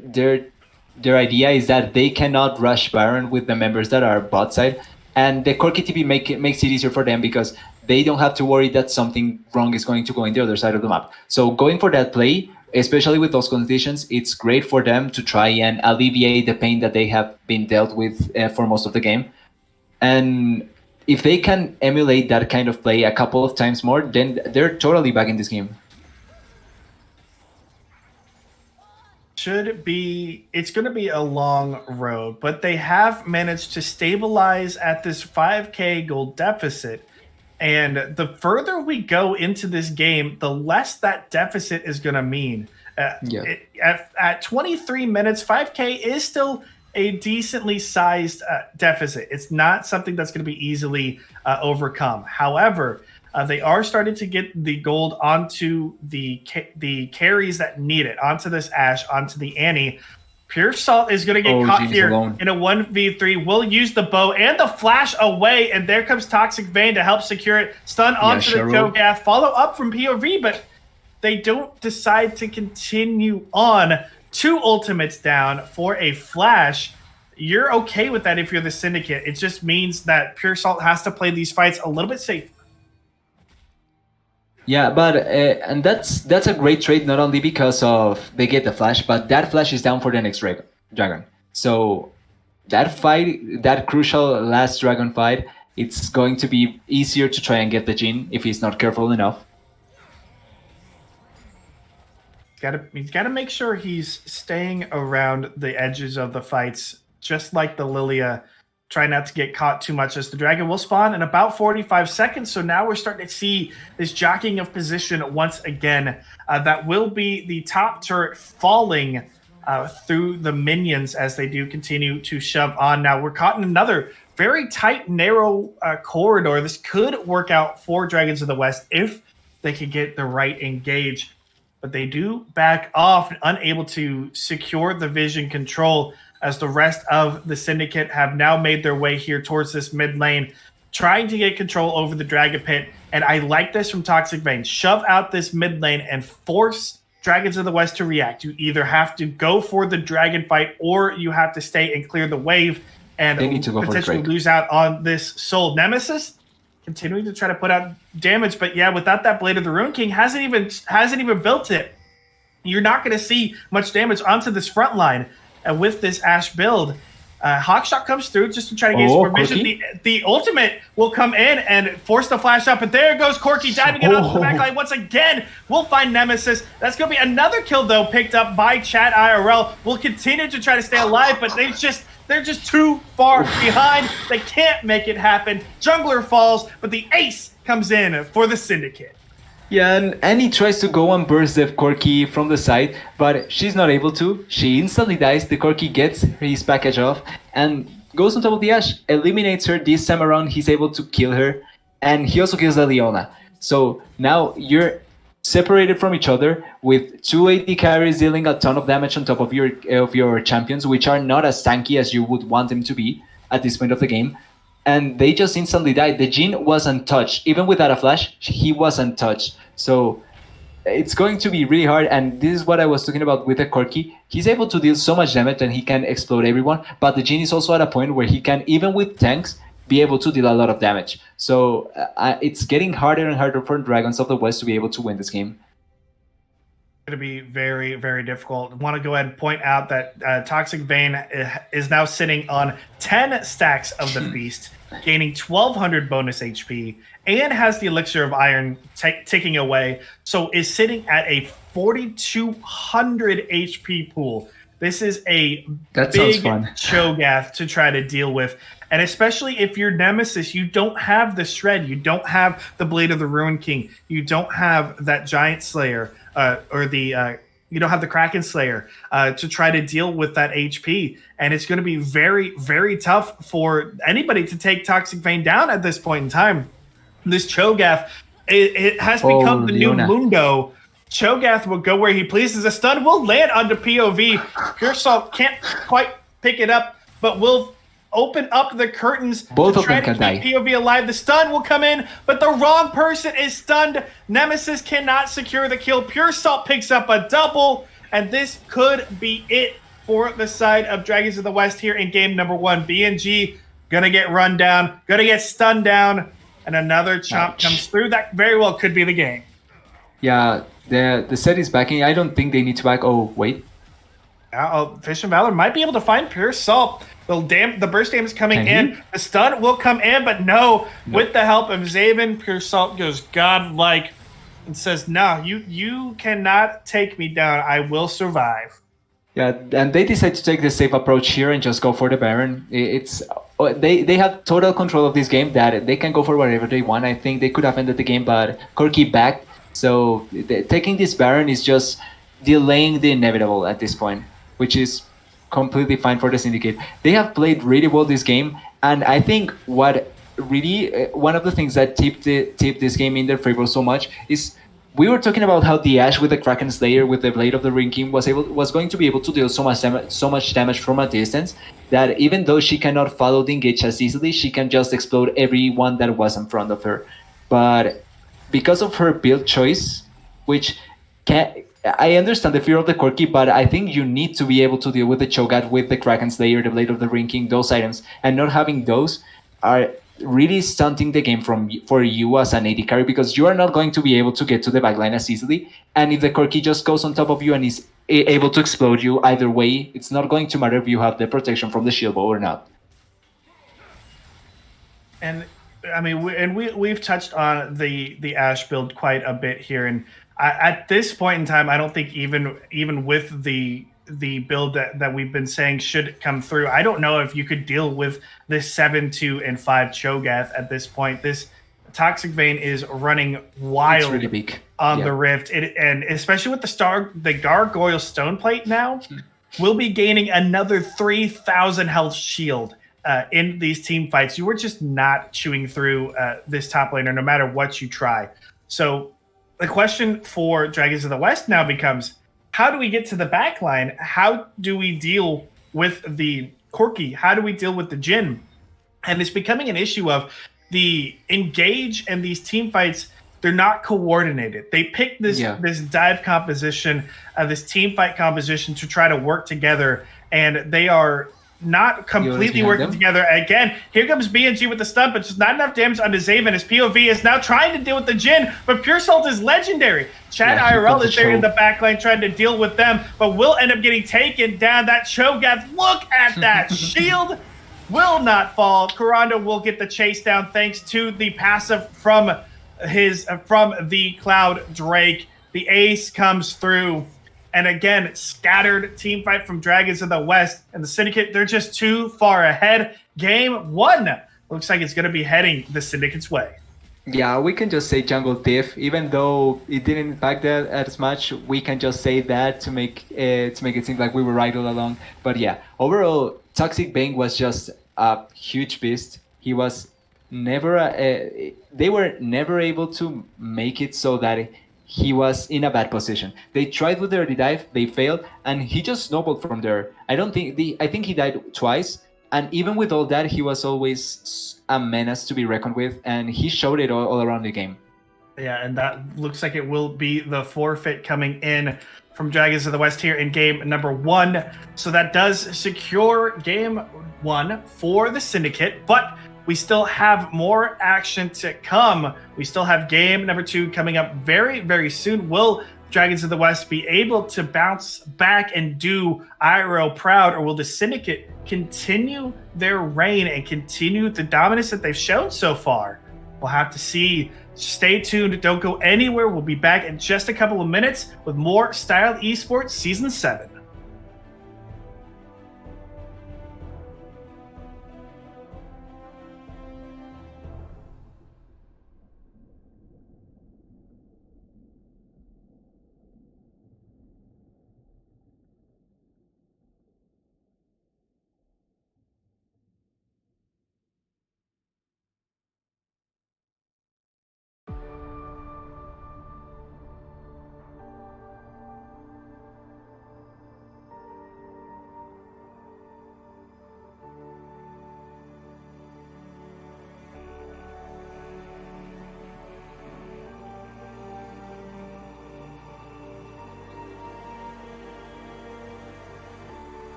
idea is that they cannot rush Baron with the members that are bot side, and the Corki TV makes it easier for them because they don't have to worry that something wrong is going to go in the other side of the map. So going for that play, especially with those conditions, it's great for them to try and alleviate the pain that they have been dealt with for most of the game. And if they can emulate that kind of play a couple of times more, then they're totally back in this game. It's going to be a long road, but they have managed to stabilize at this 5K gold deficit. And the further we go into this game, the less that deficit is going to mean. At 23 minutes, 5K is still a decently sized deficit. It's not something that's going to be easily overcome. However, they are starting to get the gold onto the carries that need it, onto this Ashe, onto the Annie. Pure Salt is going to get caught here in a 1v3. Will use the bow and the flash away, and there comes Toxic Vein to help secure it. Stun onto the Cho'Gath. Follow up from POV, but they don't decide to continue on. 2 ultimates down for a flash. You're okay with that if you're the Syndicate. It just means that Pure Salt has to play these fights a little bit safer. Yeah, but and that's a great trade, not only because of they get the flash, but that flash is down for the next dragon. So that fight, that crucial last dragon fight, it's going to be easier to try and get the Jhin if he's not careful enough. He's got to make sure he's staying around the edges of the fights, just like the Lilia. Try not to get caught too much, as the dragon will spawn in about 45 seconds. So now we're starting to see this jockeying of position once again. That will be the top turret falling through the minions as they do continue to shove on. Now we're caught in another very tight, narrow corridor. This could work out for Dragons of the West if they could get the right engage. But they do back off, unable to secure the vision control, as the rest of the Syndicate have now made their way here towards this mid lane, trying to get control over the Dragon Pit. And I like this from Toxic Vein. Shove out this mid lane and force Dragons of the West to react. You either have to go for the dragon fight, or you have to stay and clear the wave and potentially lose out on this soul. Nemesis continuing to try to put out damage, but yeah, without that Blade of the Rune King, hasn't even built it. You're not going to see much damage onto this front line. With this Ashe build, Hawkshot comes through just to try to get some vision. The ultimate will come in and force the flash up, but there goes Corki diving it onto the backline once again. We'll find Nemesis. That's going to be another kill, though, picked up by Chat IRL. We'll continue to try to stay alive, but they're just too far behind. They can't make it happen. Jungler falls, but the ace comes in for the Syndicate. Yeah, and Annie tries to go and burst the Corki from the side, but she's not able to. She instantly dies. The Corki gets his package off and goes on top of the Ashe, eliminates her. This time around, he's able to kill her, and he also kills the Leona. So now you're separated from each other with 2 AD carries dealing a ton of damage on top of your champions, which are not as tanky as you would want them to be at this point of the game. And they just instantly died. The Jhin was untouched. Even without a flash, he was untouched. So it's going to be really hard. And this is what I was talking about with the Corki. He's able to deal so much damage and he can explode everyone. But the Jhin is also at a point where he can, even with tanks, be able to deal a lot of damage. So it's getting harder and harder for Dragons of the West to be able to win this game. Going to be very, very difficult. I want to go ahead and point out that Toxic Vein is now sitting on 10 stacks of the Feast, gaining 1,200 bonus HP, and has the Elixir of Iron ticking away, so is sitting at a 4,200 HP pool. This is a big Cho'Gath to try to deal with. And especially if you're Nemesis, you don't have the Shred, you don't have the Blade of the Ruin King, you don't have that Giant Slayer, you don't have the Kraken Slayer to try to deal with that HP. And it's going to be very, very tough for anybody to take Toxic Vein down at this point in time. This Cho'Gath, it has become the new Mundo. Cho'Gath will go where he pleases. A stun will land onto POV. Pure Salt can't quite pick it up. but will open up the curtains to Both of try them to can keep die. POV alive. The stun will come in, but the wrong person is stunned. Nemesis cannot secure the kill. Pure Salt picks up a double, and this could be it for the side of Dragons of the West here in game number 1. BNG gonna get run down, gonna get stunned down, and another chomp comes Ouch. through. That very well could be the game. Yeah, the set is backing. I don't think they need to back. Oh, wait. Fish and Valor might be able to find Pure Salt. The burst damage is coming Can in. he? The stun will come in, but no. No. With the help of Zaven, Pure Salt goes godlike and says, "No, you cannot take me down. I will survive." Yeah, and they decide to take the safe approach here and just go for the Baron. It's they have total control of this game that they can go for whatever they want. I think they could have ended the game, but Corky backed. So taking this Baron is just delaying the inevitable at this point, which is completely fine for the Syndicate. They have played really well this game, and I think what really one of the things that tipped this game in their favor so much is we were talking about how the Ash with the Kraken Slayer with the Blade of the Ring King was going to be able to deal so much damage from a distance that even though she cannot follow the engage as easily, she can just explode everyone that was in front of her. But because of her build choice, which can I understand the fear of the Corki, but I think you need to be able to deal with the Cho'Gath, with the Kraken Slayer, the Blade of the Ring King, those items, and not having those are really stunting the game for you as an AD carry because you are not going to be able to get to the backline as easily. And if the Corki just goes on top of you and is able to explode you either way, it's not going to matter if you have the protection from the shield bow or not. And I mean, we've touched on the Ash build quite a bit here, and at this point in time, I don't think even with the build that we've been saying should come through, I don't know if you could deal with this 7-2 and 5 Cho'Gath at this point. This Toxic Vein is running wild. It's really big on the Rift, and especially with the Gargoyle Stone Plate now, we'll be gaining another 3,000 health shield in these team fights. You were just not chewing through this top laner no matter what you try. So the question for Dragons of the West now becomes, how do we get to the back line? How do we deal with the Corki? How do we deal with the Jhin? And it's becoming an issue of the engage and these team fights. They're not coordinated. They pick this dive composition, this team fight composition to try to work together, and they are not completely working together. Again, here comes BNG with the stun, but just not enough damage onto Zaven. His POV is now trying to deal with the Jhin, but Pure Salt is legendary. Chad IRL is there in the backline trying to deal with them, but will end up getting taken down. That Cho'Gath, look at that shield. Will not fall. Kuranda will get the chase down thanks to the passive from the Cloud Drake. The ace comes through. And again, scattered team fight from Dragons of the West. And the Syndicate, they're just too far ahead. Game 1 looks like it's going to be heading the Syndicate's way. Yeah, we can just say jungle diff, even though it didn't impact that as much. We can just say that to make it seem like we were right all along. But yeah, overall, Toxic Bang was just a huge beast. He was never. They were never able to make it so that he was in a bad position. They tried with the early dive, they failed, and he just snowballed from there. I think he died twice, and even with all that, he was always a menace to be reckoned with, and he showed it all around the game. Yeah, and that looks like it will be the forfeit coming in from Dragons of the West here in game number 1. So that does secure game 1 for the Syndicate, but we still have more action to come. We still have game number 2 coming up very, very soon. Will Dragons of the West be able to bounce back and do Iroh proud, or will the Syndicate continue their reign and continue the dominance that they've shown so far? We'll have to see. Stay tuned. Don't go anywhere. We'll be back in just a couple of minutes with more Styled Esports Season 7.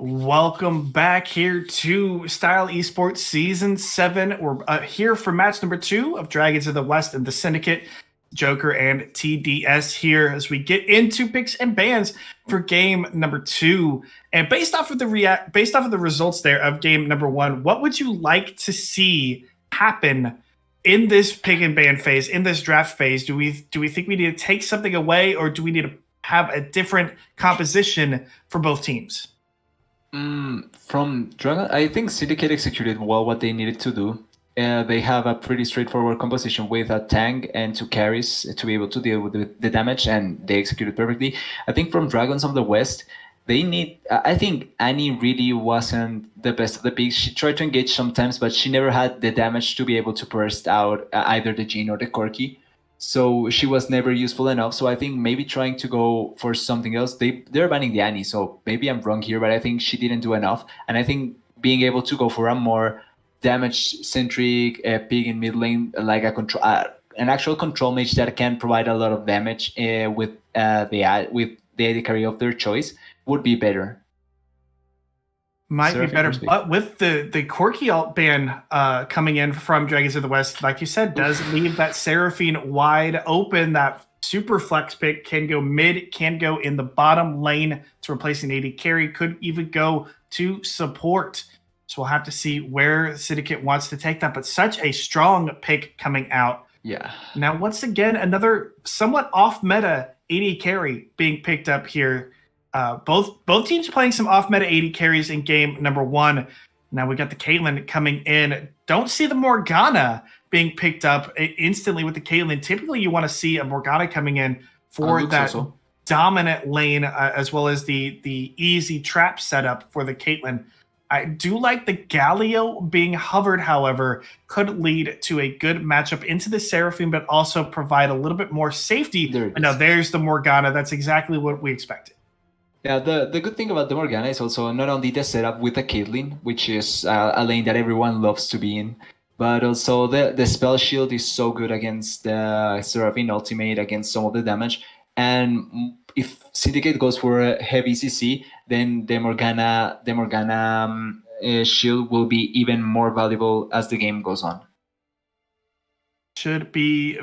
Welcome back here to Style Esports Season 7. We're here for match number 2 of Dragons of the West and the Syndicate. Joker and TDS here as we get into picks and bans for game number 2. And based off of the results there of game number 1, what would you like to see happen in this pick and ban phase, in this draft phase? Do we think we need to take something away, or do we need to have a different composition for both teams? From Dragon, I think Syndicate executed well what they needed to do. They have a pretty straightforward composition with a tank and 2 carries to be able to deal with the damage, and they executed perfectly. I think from Dragons of the West, they need. I think Annie really wasn't the best of the picks. She tried to engage sometimes, but she never had the damage to be able to burst out either the Jhin or the Corki. So she was never useful enough. So I think maybe trying to go for something else. They're banning the Annie, so maybe I'm wrong here, but I think she didn't do enough. And I think being able to go for a more damage-centric pick in mid lane, like an actual control mage that can provide a lot of damage with the AD carry of their choice would be better. Might be better, but with the Corki alt ban coming in from Dragons of the West, like you said, does leave that Seraphine wide open. That super flex pick can go mid, can go in the bottom lane to replace an AD carry, could even go to support. So we'll have to see where Syndicate wants to take that, but such a strong pick coming out. Yeah. Now, once again, another somewhat off-meta AD carry being picked up here. Both teams playing some off-meta AD carries in game number 1. Now we got the Caitlyn coming in. Don't see the Morgana being picked up instantly with the Caitlyn. Typically, you want to see a Morgana coming in for that dominant lane, as well as the easy trap setup for the Caitlyn. I do like the Galio being hovered, however, could lead to a good matchup into the Seraphine, but also provide a little bit more safety. Now there's the Morgana. That's exactly what we expected. Yeah, the good thing about the Morgana is also not only the setup with the Caitlyn, which is a lane that everyone loves to be in, but also the spell shield is so good against the Seraphine ultimate, against some of the damage. And if Syndicate goes for a heavy CC, then the Morgana shield will be even more valuable as the game goes on. Should be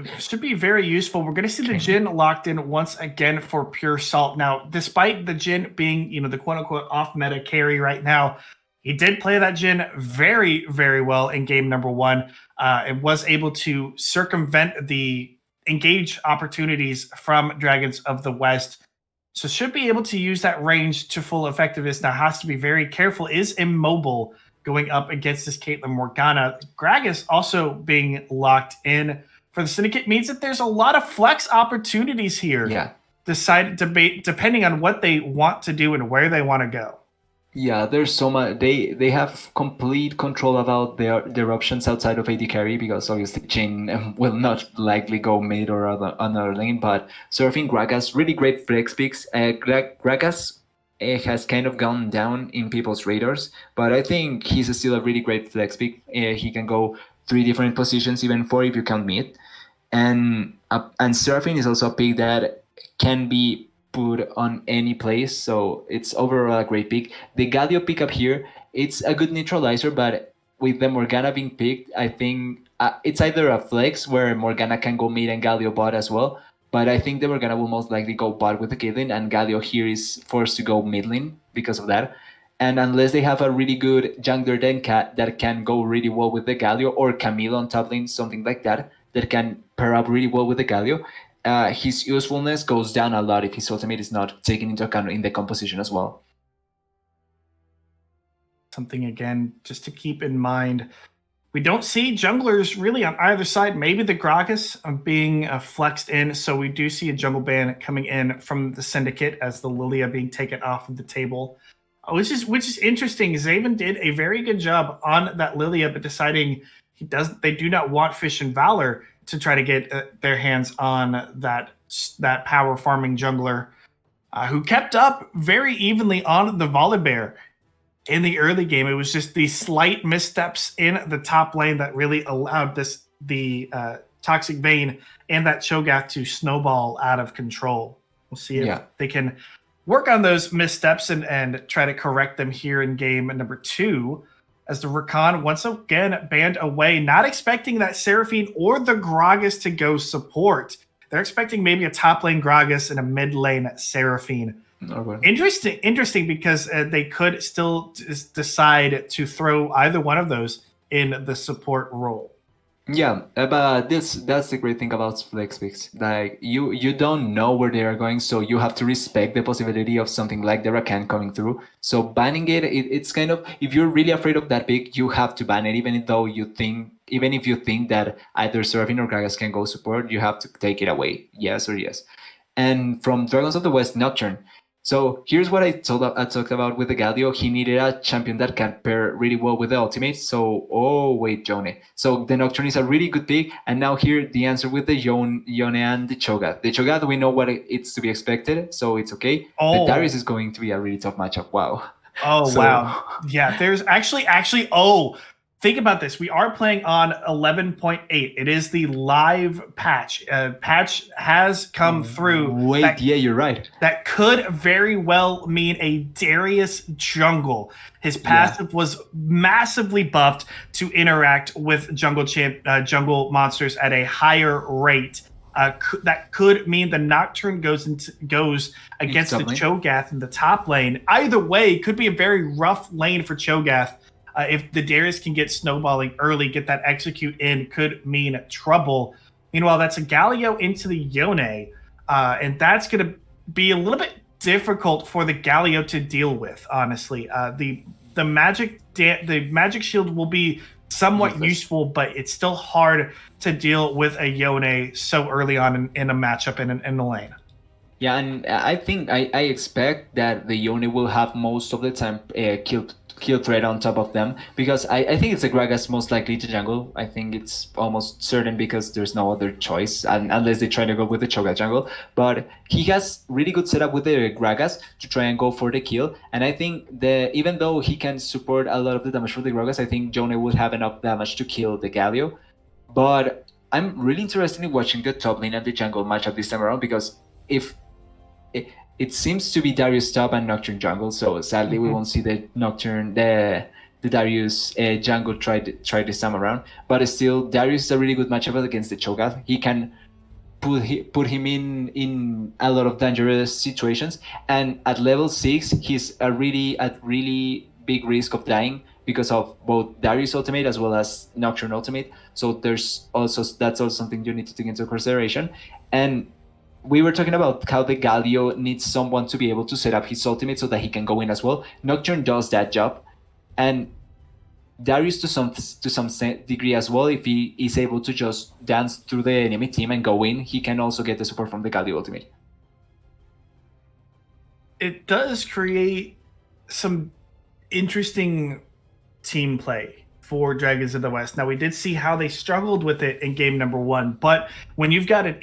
very useful. We're going to see the Jhin locked in once again for Pure Salt. Now, despite the Jhin being, the quote-unquote off-meta carry right now, he did play that Jhin very, very well in game number 1. And was able to circumvent the engage opportunities from Dragons of the West. So should be able to use that range to full effectiveness. Now has to be very careful. Is immobile going up against this Caitlyn Morgana. Gragas also being locked in for the Syndicate means that there's a lot of flex opportunities here. Yeah. Depending on what they want to do and where they want to go. Yeah, there's so much. They have complete control about their options outside of AD carry, because obviously Jhin will not likely go mid or another lane. But Seraphine Gragas, really great flex picks. Gragas has kind of gone down in people's radars, but I think he's still a really great flex pick. He can go 3 different positions, even 4 if you count mid. And Seraphine is also a pick that can be put on any place, so it's overall a great pick. The Galio pick up here, it's a good neutralizer, but with the Morgana being picked, I think it's either a flex where Morgana can go mid and Galio bot as well, but I think the Morgana will most likely go bot with the Caitlyn, and Galio here is forced to go mid lane because of that. And unless they have a really good jungler that can go really well with the Galio, or Camille on top lane, something like that can pair up really well with the Galio, his usefulness goes down a lot if his ultimate is not taken into account in the composition as well. Something, again, just to keep in mind. We don't see junglers really on either side. Maybe the Gragas being flexed in, so we do see a jungle ban coming in from the Syndicate as the Lilia being taken off of the table. Which is interesting. Zaven did a very good job on that Lilia, but deciding they do not want Fish and Valor to try to get their hands on that power farming jungler, who kept up very evenly on the Volibear in the early game. It was just the slight missteps in the top lane that really allowed the Toxic Vein and that Cho'Gath to snowball out of control. We'll see if they can work on those missteps and try to correct them here in game number 2. As the Rakan once again banned away, not expecting that Seraphine or the Gragas to go support. They're expecting maybe a top lane Gragas and a mid lane Seraphine. Okay. Interesting because they could still decide to throw either one of those in the support role. Yeah, but that's the great thing about flex picks. Like you don't know where they are going, so you have to respect the possibility of something like the Rakan coming through. So banning it's kind of, if you're really afraid of that pick, you have to ban it, even if you think that either Seraphine or Gragas can go support, you have to take it away. Yes or yes. And from Dragons of the West, Nocturne. So here's what I talked about with the Galio. He needed a champion that can pair really well with the ultimate. So, oh wait, Yone. So the Nocturne is a really good pick. And now here the answer with the Yone and the Cho'Gath. The Cho'Gath, we know what it's to be expected, so it's okay. Oh. But Darius is going to be a really tough matchup. Wow. Oh, wow. Yeah, there's actually, think about this. We are playing on 11.8. It is the live patch. Patch has come through. Wait, yeah, you're right. That could very well mean a Darius jungle. His passive was massively buffed to interact with jungle monsters at a higher rate. That could mean the Nocturne goes against the Cho'Gath in the top lane. Either way, could be a very rough lane for Cho'Gath. If the Darius can get snowballing early, get that execute in, could mean trouble. Meanwhile, that's a Galio into the Yone, and that's going to be a little bit difficult for the Galio to deal with. Honestly, the magic shield will be somewhat useful, but it's still hard to deal with a Yone so early on in a matchup in the lane. Yeah, and I think I expect that the Yone will have most of the time kill threat on top of them, because I think it's the Gragas most likely to jungle. I think it's almost certain because there's no other choice, and unless they try to go with the Cho'Gath jungle. But he has really good setup with the Gragas to try and go for the kill. And I think even though he can support a lot of the damage for the Gragas, I think Yone would have enough damage to kill the Galio. But I'm really interested in watching the top lane and the jungle matchup this time around, because if it seems to be Darius top and Nocturne jungle, so sadly we won't see the Nocturne, the Darius jungle try this time around. But still, Darius is a really good matchup against the Cho'Gath. He can put him in a lot of dangerous situations, and at level 6 he's at really big risk of dying because of both Darius ultimate as well as Nocturne ultimate. So that's also something you need to take into consideration. And we were talking about how the Galio needs someone to be able to set up his ultimate so that he can go in as well. Nocturne does that job, and Darius to some degree as well. If he is able to just dance through the enemy team and go in, he can also get the support from the Galio ultimate. It does create some interesting team play for Dragons of the West. Now, we did see how they struggled with it in game number 1, but when you've got a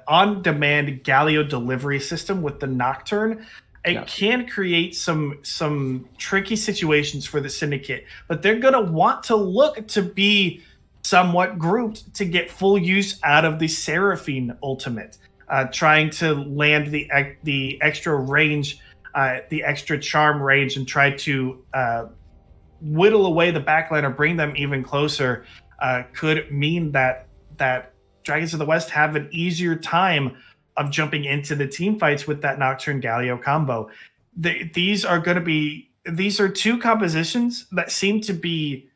on-demand Galio delivery system with the Nocturne, it can create some tricky situations for the Syndicate. But they're going to want to look to be somewhat grouped to get full use out of the Seraphine ultimate, trying to land the extra range, the extra charm range, and try to whittle away the backline or bring them even closer, could mean that Dragons of the West have an easier time of jumping into the team fights with that Nocturne Galio combo. These are two compositions that seem to be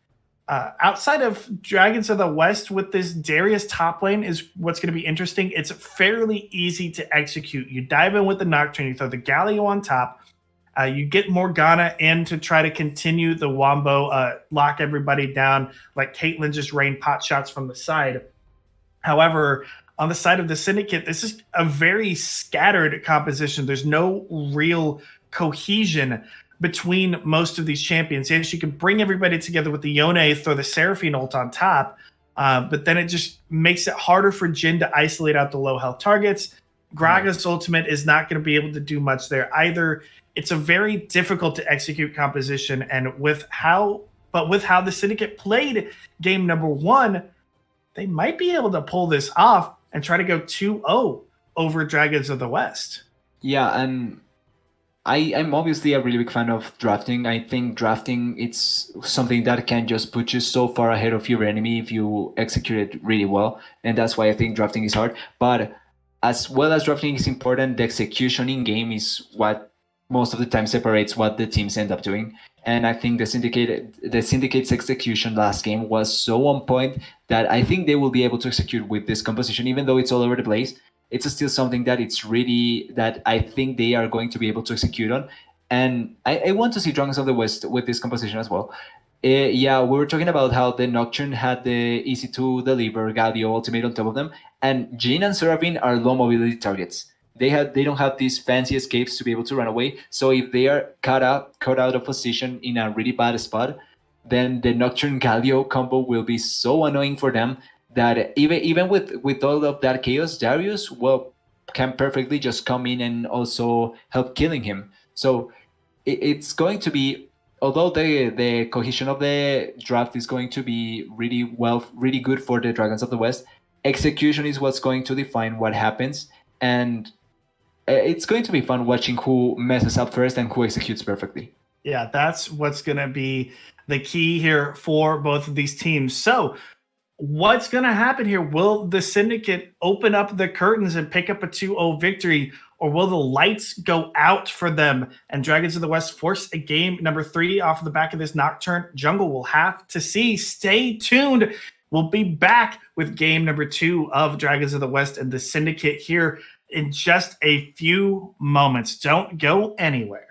outside of Dragons of the West. With this Darius top lane is what's going to be interesting. It's fairly easy to execute. You dive in with the Nocturne, you throw the Galio on top, you get Morgana in to try to continue the wombo, lock everybody down, like Caitlyn just rained pot shots from the side. However, on the side of the Syndicate, this is a very scattered composition. There's no real cohesion between most of these champions. Yes, you can bring everybody together with the Yone, throw the Seraphine ult on top, but then it just makes it harder for Jhin to isolate out the low health targets. Gragas' ultimate is not going to be able to do much there either. It's a very difficult to execute composition, and with how the Syndicate played game number 1, they might be able to pull this off and try to go 2-0 over Dragons of the West. Yeah, and I'm obviously a really big fan of drafting. I think drafting it's something that can just put you so far ahead of your enemy if you execute it really well, and that's why I think drafting is hard. But as well as drafting is important, the execution in game is what most of the time separates what the teams end up doing. And I think the syndicate's execution last game was so on point that I think they will be able to execute with this composition, even though it's all over the place. It's still something that it's really that I think they are going to be able to execute on. And I want to see Dragons of the West with this composition as well. Yeah, we were talking about how the Nocturne had the easy to deliver Galio ultimate on top of them, and Jin and Seraphine are low mobility targets. They don't have these fancy escapes to be able to run away. So if they are caught out of position in a really bad spot, then the Nocturne Galio combo will be so annoying for them that even with all of that chaos, Darius can perfectly just come in and also help killing him. So it's going to be, although the cohesion of the draft is going to be really good for the Dragons of the West, execution is what's going to define what happens, and it's going to be fun watching who messes up first and who executes perfectly. Yeah, that's what's going to be the key here for both of these teams. So, what's going to happen here? Will the Syndicate open up the curtains and pick up a 2-0 victory, or will the lights go out for them and Dragons of the West force a game number 3 off the back of this Nocturne? Jungle will have to see. Stay tuned. We'll be back with game number 2 of Dragons of the West and the Syndicate here in just a few moments. Don't go anywhere.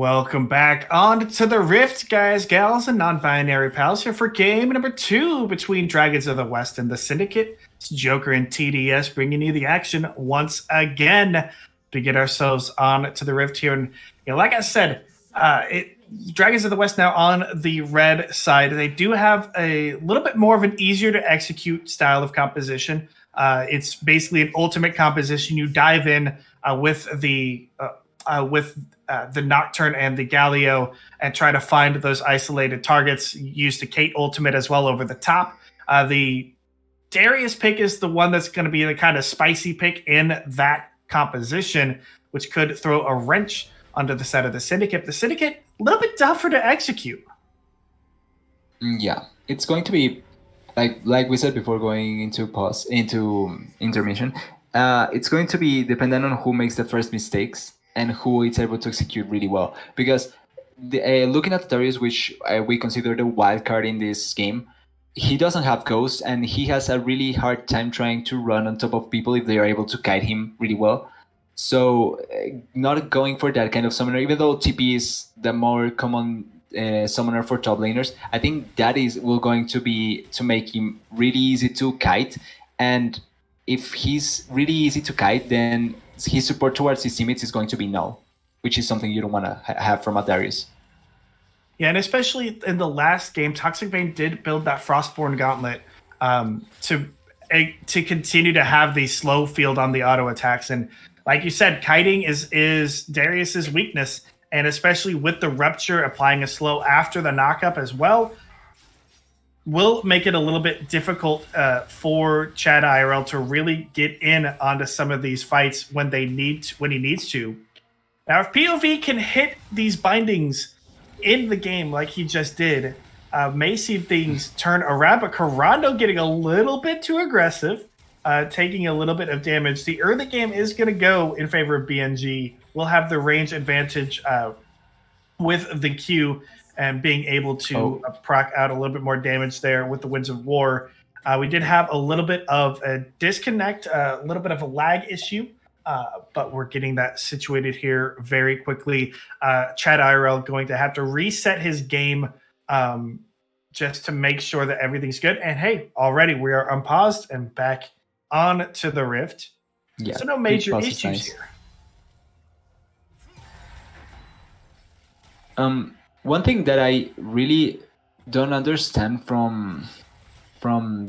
Welcome back on to the Rift, guys, gals, and non-binary pals here for game number 2 between Dragons of the West and the Syndicate. It's Joker and TDS bringing you the action once again to get ourselves on to the Rift here. And like I said, Dragons of the West now on the red side. They do have a little bit more of an easier to execute style of composition. It's basically an ultimate composition. You dive in with the Nocturne and the Galio and try to find those isolated targets. Use the Kate ultimate as well over the top. The Darius pick is the one that's going to be the kind of spicy pick in that composition, which could throw a wrench under the set of the Syndicate. The Syndicate, a little bit tougher to execute. Yeah, it's going to be like we said before going into intermission. It's going to be dependent on who makes the first mistakes and who is able to execute really well. Because looking at Darius, which we consider the wild card in this game, he doesn't have Ghost, and he has a really hard time trying to run on top of people if they are able to kite him really well. So not going for that kind of summoner, even though TP is the more common summoner for top laners, I think that will going to be to make him really easy to kite. And if he's really easy to kite, then his support towards his teammates is going to be null, which is something you don't want to have from a Darius. Yeah, and especially in the last game, Toxic Vein did build that Frostborn Gauntlet to continue to have the slow field on the auto attacks. And like you said, kiting is Darius's weakness, and especially with the Rupture applying a slow after the knockup as well, will make it a little bit difficult for Chad IRL to really get in onto some of these fights when he needs to. Now, if POV can hit these bindings in the game like he just did, may see things turn around. But Corando getting a little bit too aggressive, taking a little bit of damage. The early game is going to go in favor of BNG. We'll have the range advantage with the Q and being able to proc out a little bit more damage there with the Winds of War. We did have a little bit of a disconnect, a little bit of a lag issue, but we're getting that situated here very quickly. Chad IRL going to have to reset his game just to make sure that everything's good. And hey, already we are unpaused and back on to the Rift. Yeah, so no major issues here. One thing that I really don't understand from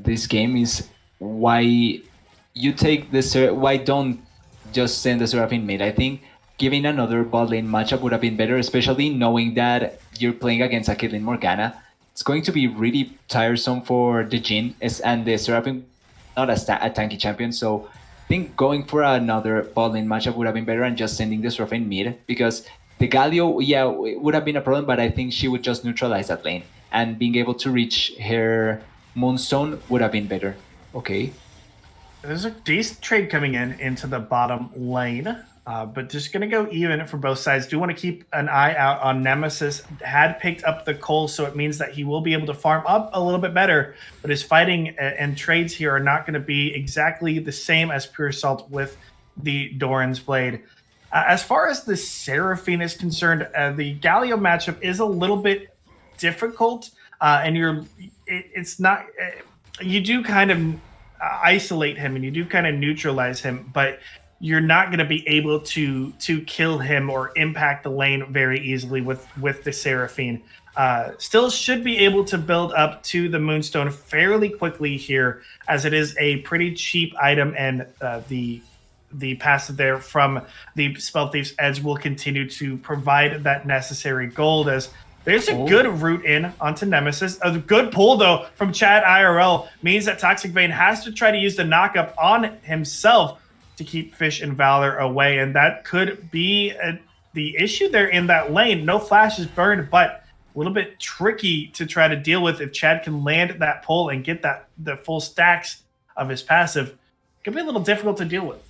this game is why you take why don't just send the Seraphine mid. I think giving another bot lane matchup would have been better, especially knowing that you're playing against a Caitlyn Morgana. It's going to be really tiresome for the Jhin, and the Seraphine not a tanky champion, so I think going for another bot lane matchup would have been better and just sending the Seraphine mid, because the Galio, yeah, it would have been a problem, but I think she would just neutralize that lane, and being able to reach her Moonstone would have been better. Okay. There's a decent trade coming into the bottom lane, but just going to go even for both sides. Do want to keep an eye out on Nemesis. Had picked up the Cole, so it means that he will be able to farm up a little bit better, but his fighting and trades here are not going to be exactly the same as Pure Salt with the Doran's Blade. As far as the Seraphine is concerned, the Galio matchup is a little bit difficult, and it's not. You do kind of isolate him and you do kind of neutralize him, but you're not going to be able to kill him or impact the lane very easily with the Seraphine. Still should be able to build up to the Moonstone fairly quickly here, as it is a pretty cheap item, and the passive there from the Spell Thief's Edge will continue to provide that necessary gold, as there's a good route in onto Nemesis. A good pull, though, from Chad IRL means that Toxic Vein has to try to use the knockup on himself to keep Fish and Valor away, and that could be the issue there in that lane. No flash is burned, but a little bit tricky to try to deal with. If Chad can land that pull and get the full stacks of his passive, it could be a little difficult to deal with.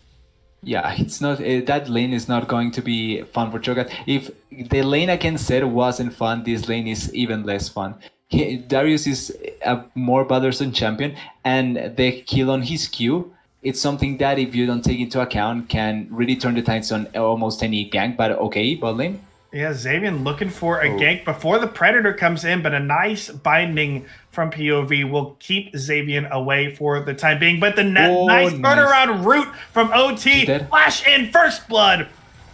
Yeah, it's not that lane is not going to be fun for Cho'Gath. If the lane against Zed wasn't fun, this lane is even less fun. Darius is a more bothersome champion, and the kill on his Q, it's something that if you don't take into account can really turn the tides on almost any gank. But okay, bot lane. Yeah, Xavier looking for a Oh. gank before the Predator comes in, but a nice binding from POV will keep Xavier away for the time being. But the Oh, nice nice. turnaround route from She's OT, dead. flash in first blood,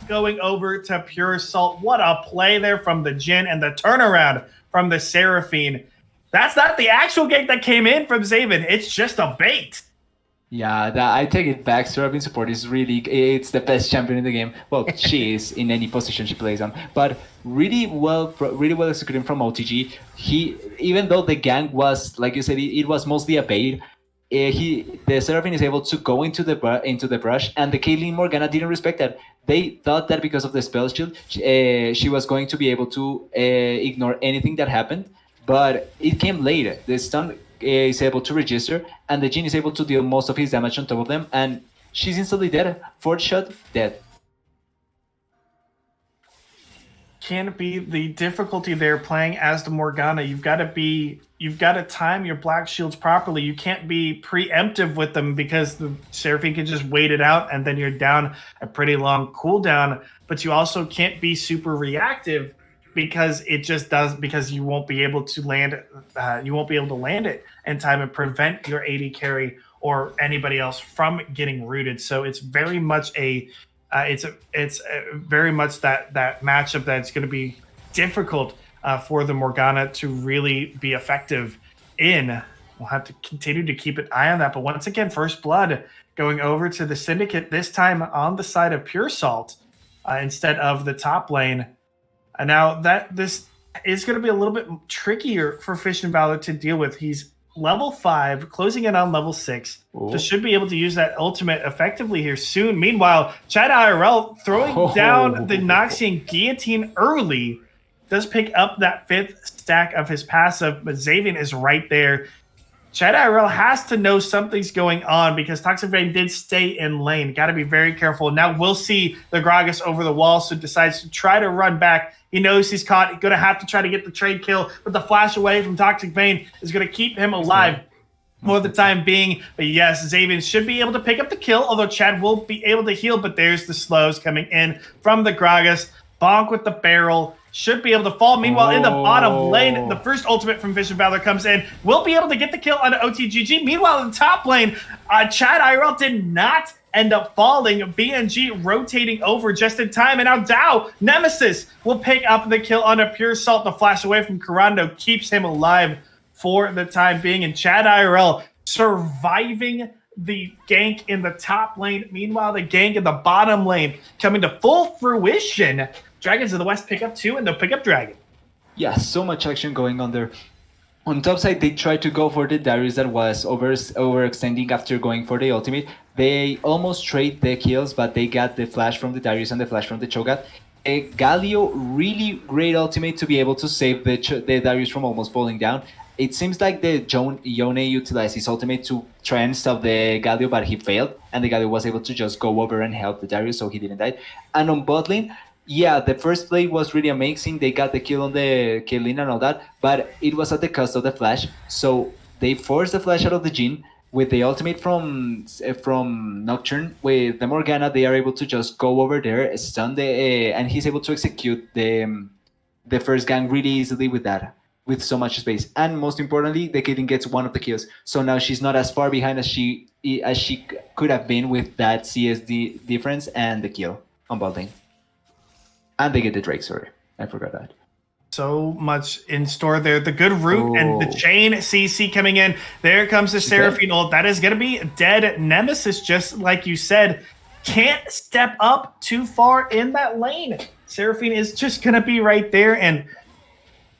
going over to Pure Salt. What a play there from the Jin, and the turnaround from the Seraphine. That's not the actual gank that came in from Xavier. It's just a bait. Yeah, I take it back. Seraphine support is it's the best champion in the game. Well, she is in any position she plays on, but really well executed from OTG. Even though the gang was, like you said, it was mostly a bait. The Seraphine is able to go into the brush, and the Caitlyn Morgana didn't respect that. They thought that because of the spell shield, she was going to be able to ignore anything that happened, but it came later. The stun is able to register, and the Jin is able to deal most of his damage on top of them, and she's instantly dead. Fourth shot, dead. Can't be the difficulty there playing as the Morgana. You've got to time your black shields properly. You can't be preemptive with them because the Seraphine can just wait it out and then you're down a pretty long cooldown. But you also can't be super reactive because you won't be able to land it in time and prevent your AD carry or anybody else from getting rooted. So it's very much very much that matchup that's going to be difficult for the Morgana to really be effective in. We'll have to continue to keep an eye on that. But once again, first blood going over to the Syndicate, this time on the side of Pure Salt instead of the top lane. And now that this is going to be a little bit trickier for Fish and Valor to deal with. He's level 5, closing in on level 6. Ooh. So should be able to use that ultimate effectively here soon. Meanwhile, Chad IRL throwing down the Noxian Guillotine early does pick up that 5th stack of his passive, but Xavier is right there. Chad IRL has to know something's going on because Toxic Vein did stay in lane. Got to be very careful. Now we'll see the Gragas over the wall, so decides to try to run back. He knows he's caught. He's going to have to try to get the trade kill, but the flash away from Toxic Vein is going to keep him alive for the time being. But yes, Xavier should be able to pick up the kill, although Chad will be able to heal, but there's the slows coming in from the Gragas. Bonk with the barrel. Should be able to fall. Meanwhile, in the bottom lane, the first ultimate from Fish and Valor comes in. Will be able to get the kill on OTGG. Meanwhile, in the top lane, Chad IRL did not end up falling. BNG rotating over just in time. And now Dow, Nemesis, will pick up the kill on a Pure Salt. The flash away from Kurando keeps him alive for the time being. And Chad IRL surviving the gank in the top lane. Meanwhile, the gank in the bottom lane coming to full fruition. Dragons of the West pick up 2, and they'll pick up Dragon. Yeah, so much action going on there. On top side, they tried to go for the Darius that was overextending after going for the ultimate. They almost trade the kills, but they got the flash from the Darius and the flash from the Cho'Gath. Galio, really great ultimate to be able to save the Darius from almost falling down. It seems like the Yone utilized his ultimate to try and stop the Galio, but he failed, and the Galio was able to just go over and help the Darius, so he didn't die. And on bot lane, yeah, the first play was really amazing. They got the kill on the Caitlyn and all that, but it was at the cost of the flash. So they forced the flash out of the Jhin. With the ultimate from Nocturne, with the Morgana, they are able to just go over there, stun and he's able to execute the first gang really easily with that, with so much space. And most importantly, the Caitlyn gets one of the kills. So now she's not as far behind as she could have been with that CSD difference and the kill on bot lane. And they get the Drake, sorry. I forgot that. So much in store there. The good root and the chain CC coming in. There comes the Seraphine ult. That is going to be dead. Nemesis, just like you said, can't step up too far in that lane. Seraphine is just going to be right there and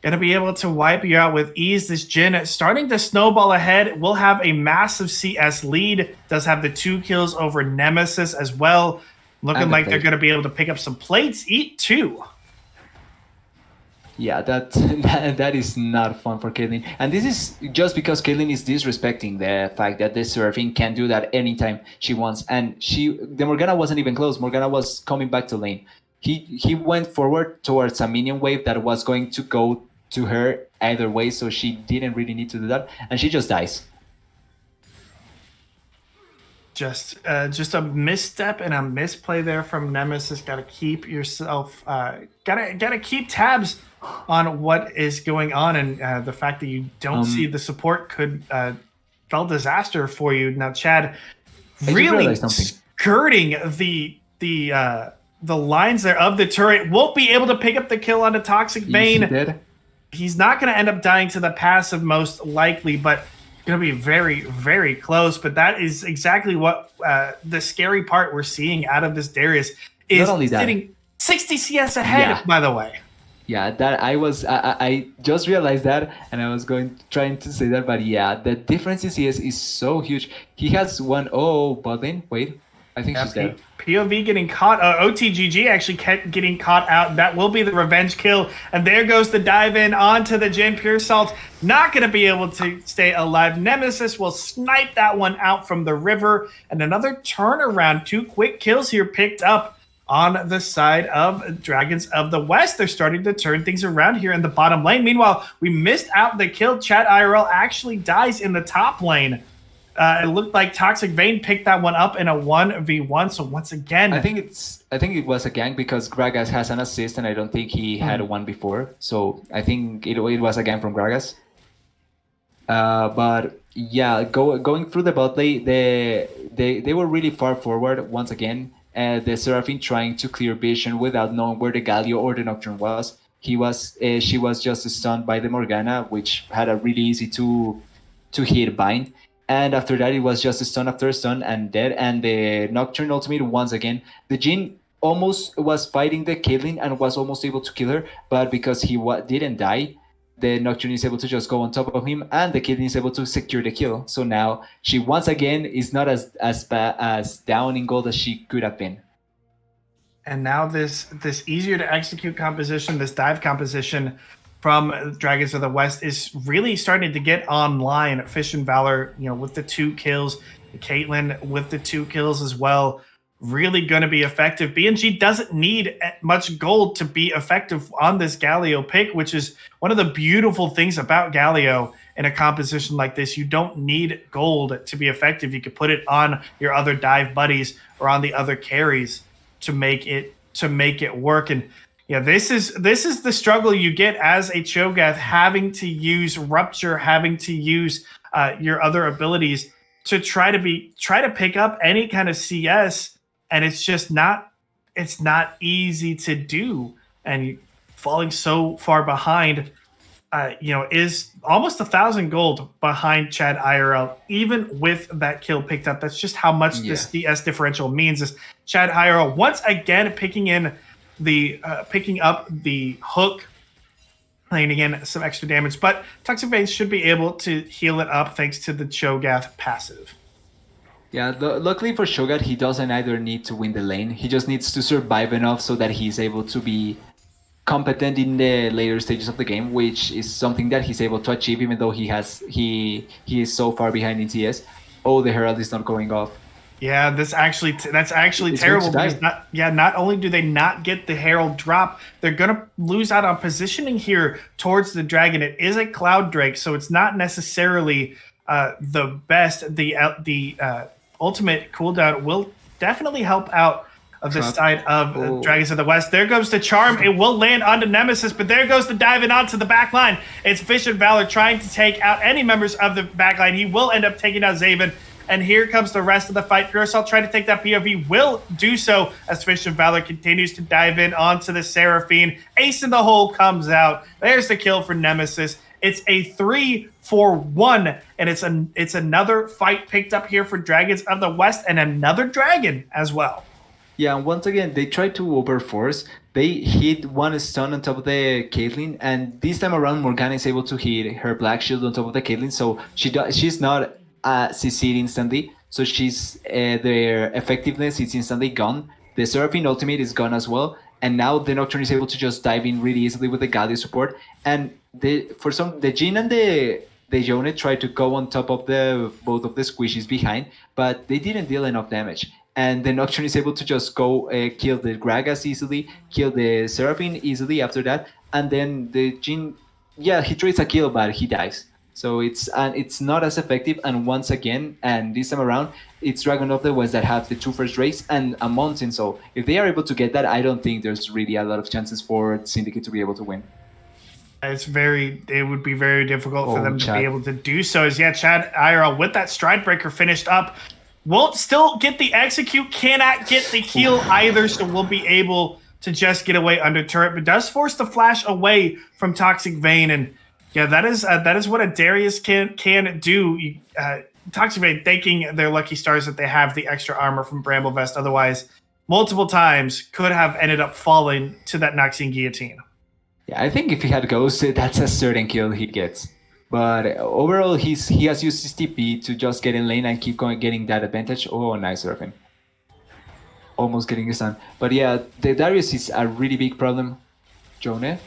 going to be able to wipe you out with ease. This Jhin starting to snowball ahead. Will have a massive CS lead. Does have the 2 kills over Nemesis as well. Looking like they're going to be able to pick up some plates, eat 2. Yeah, that is not fun for Caitlyn. And this is just because Caitlyn is disrespecting the fact that the Seraphine can do that anytime she wants. And the Morgana wasn't even close. Morgana was coming back to lane. He went forward towards a minion wave that was going to go to her either way, so she didn't really need to do that. And she just dies. Just a misstep and a misplay there from Nemesis. Got to keep yourself, gotta keep tabs on what is going on, and the fact that you don't see the support could spell disaster for you. Now, Chad, I just really realized something. skirting the lines there of the turret, won't be able to pick up the kill on a Toxic Vein. He did. He's not going to end up dying to the passive most likely, but going to be very, very close. But that is exactly what the scary part we're seeing out of this Darius is. Not only that, sitting 60 CS ahead, by the way. Yeah, that I just realized that, and I was trying to say that, but yeah, the difference in CS is so huge. He has one. Oh, but then wait, I think she's dead. POV getting caught. OTGG actually kept getting caught out. That will be the revenge kill. And there goes the dive in onto the Jin. Pure Salt not going to be able to stay alive. Nemesis will snipe that one out from the river. And another turnaround. 2 quick kills here picked up on the side of Dragons of the West. They're starting to turn things around here in the bottom lane. Meanwhile, we missed out the kill. Chat IRL actually dies in the top lane. It looked like Toxic Vein picked that one up in a 1v1. So once again, I think it was a gank because Gragas has an assist, and I don't think he had one before. So I think it was a gank from Gragas. But yeah, going through the bot lane, they were really far forward once again. The Seraphine trying to clear vision without knowing where the Galio or the Nocturne was. She was just stunned by the Morgana, which had a really easy to hit bind. And after that, it was just a stun after a stun and dead. And the Nocturne ultimate once again. The Jin almost was fighting the Caitlyn and was almost able to kill her. But because he didn't die, the Nocturne is able to just go on top of him. And the Caitlyn is able to secure the kill. So now she once again is not as down in gold as she could have been. And now this easier to execute composition, this dive composition from Dragons of the West is really starting to get online. Fish and Valor, with the 2 kills, Caitlyn with the 2 kills as well, really going to be effective. BNG doesn't need much gold to be effective on this Galio pick, which is one of the beautiful things about Galio in a composition like this. You don't need gold to be effective. You could put it on your other dive buddies or on the other carries to make it work. And yeah, this is the struggle you get as a Cho'Gath, having to use Rupture, having to use your other abilities to try to pick up any kind of CS, and it's not easy to do. And falling so far behind, is almost 1,000 gold behind Chad IRL, even with that kill picked up. That's just how much this CS differential means. Is Chad IRL once again picking up the hook, playing in some extra damage, but Toxic Vein should be able to heal it up thanks to the Cho'Gath passive. Yeah, luckily for Cho'Gath, he doesn't either need to win the lane. He just needs to survive enough so that he's able to be competent in the later stages of the game, which is something that he's able to achieve, even though he is so far behind in CS. Oh, the Herald is not going off. Yeah, that's actually terrible because not only do they not get the Herald drop, they're gonna lose out on positioning here towards the Dragon. It is a Cloud Drake, so it's not necessarily the best. The ultimate cooldown will definitely help out of the side of Dragons of the West. There goes the charm. It will land onto Nemesis, but there goes the diving onto the back line. It's Fish and Valor trying to take out any members of the back line. He will end up taking out Zaven. And here comes the rest of the fight. Pure Assault trying to take that POV, will do so as Fish and Valor continues to dive in onto the Seraphine. Ace in the hole comes out. There's the kill for Nemesis. It's a 3-for-1, and it's another fight picked up here for Dragons of the West and another dragon as well. Yeah, and once again, they try to overforce. They hit one stun on top of the Caitlyn, and this time around, Morgana is able to hit her Black Shield on top of the Caitlyn, so she's not CC'd instantly, so their effectiveness is instantly gone. The Seraphine ultimate is gone as well, and now the Nocturne is able to just dive in really easily with the Galio support. And the Jhin and the Yone try to go on top of both of the squishies behind, but they didn't deal enough damage. And the Nocturne is able to just go kill the Gragas easily, kill the Seraphine easily after that, and then the Jhin, he trades a kill, but he dies. So it's not as effective. And once again, and this time around, it's Dragon of the West that have the two first race and a mountain. So if they are able to get that, I don't think there's really a lot of chances for Syndicate to be able to win. It would be very difficult for them Chad. to be able to do so. As Chad IRL with that stride breaker finished up, won't still get the execute, cannot get the heal either, so we'll be able to just get away under turret, but does force the flash away from Toxic Vein. And that is what a Darius can do. Toxic Vein thanking their lucky stars that they have the extra armor from Bramble Vest. Otherwise, multiple times could have ended up falling to that Noxian Guillotine. Yeah, I think if he had Ghost, that's a certain kill he gets. But overall, he has used his TP to just get in lane and keep going, getting that advantage. Oh, nice surfing. Almost getting his stun. But yeah, the Darius is a really big problem. Jone?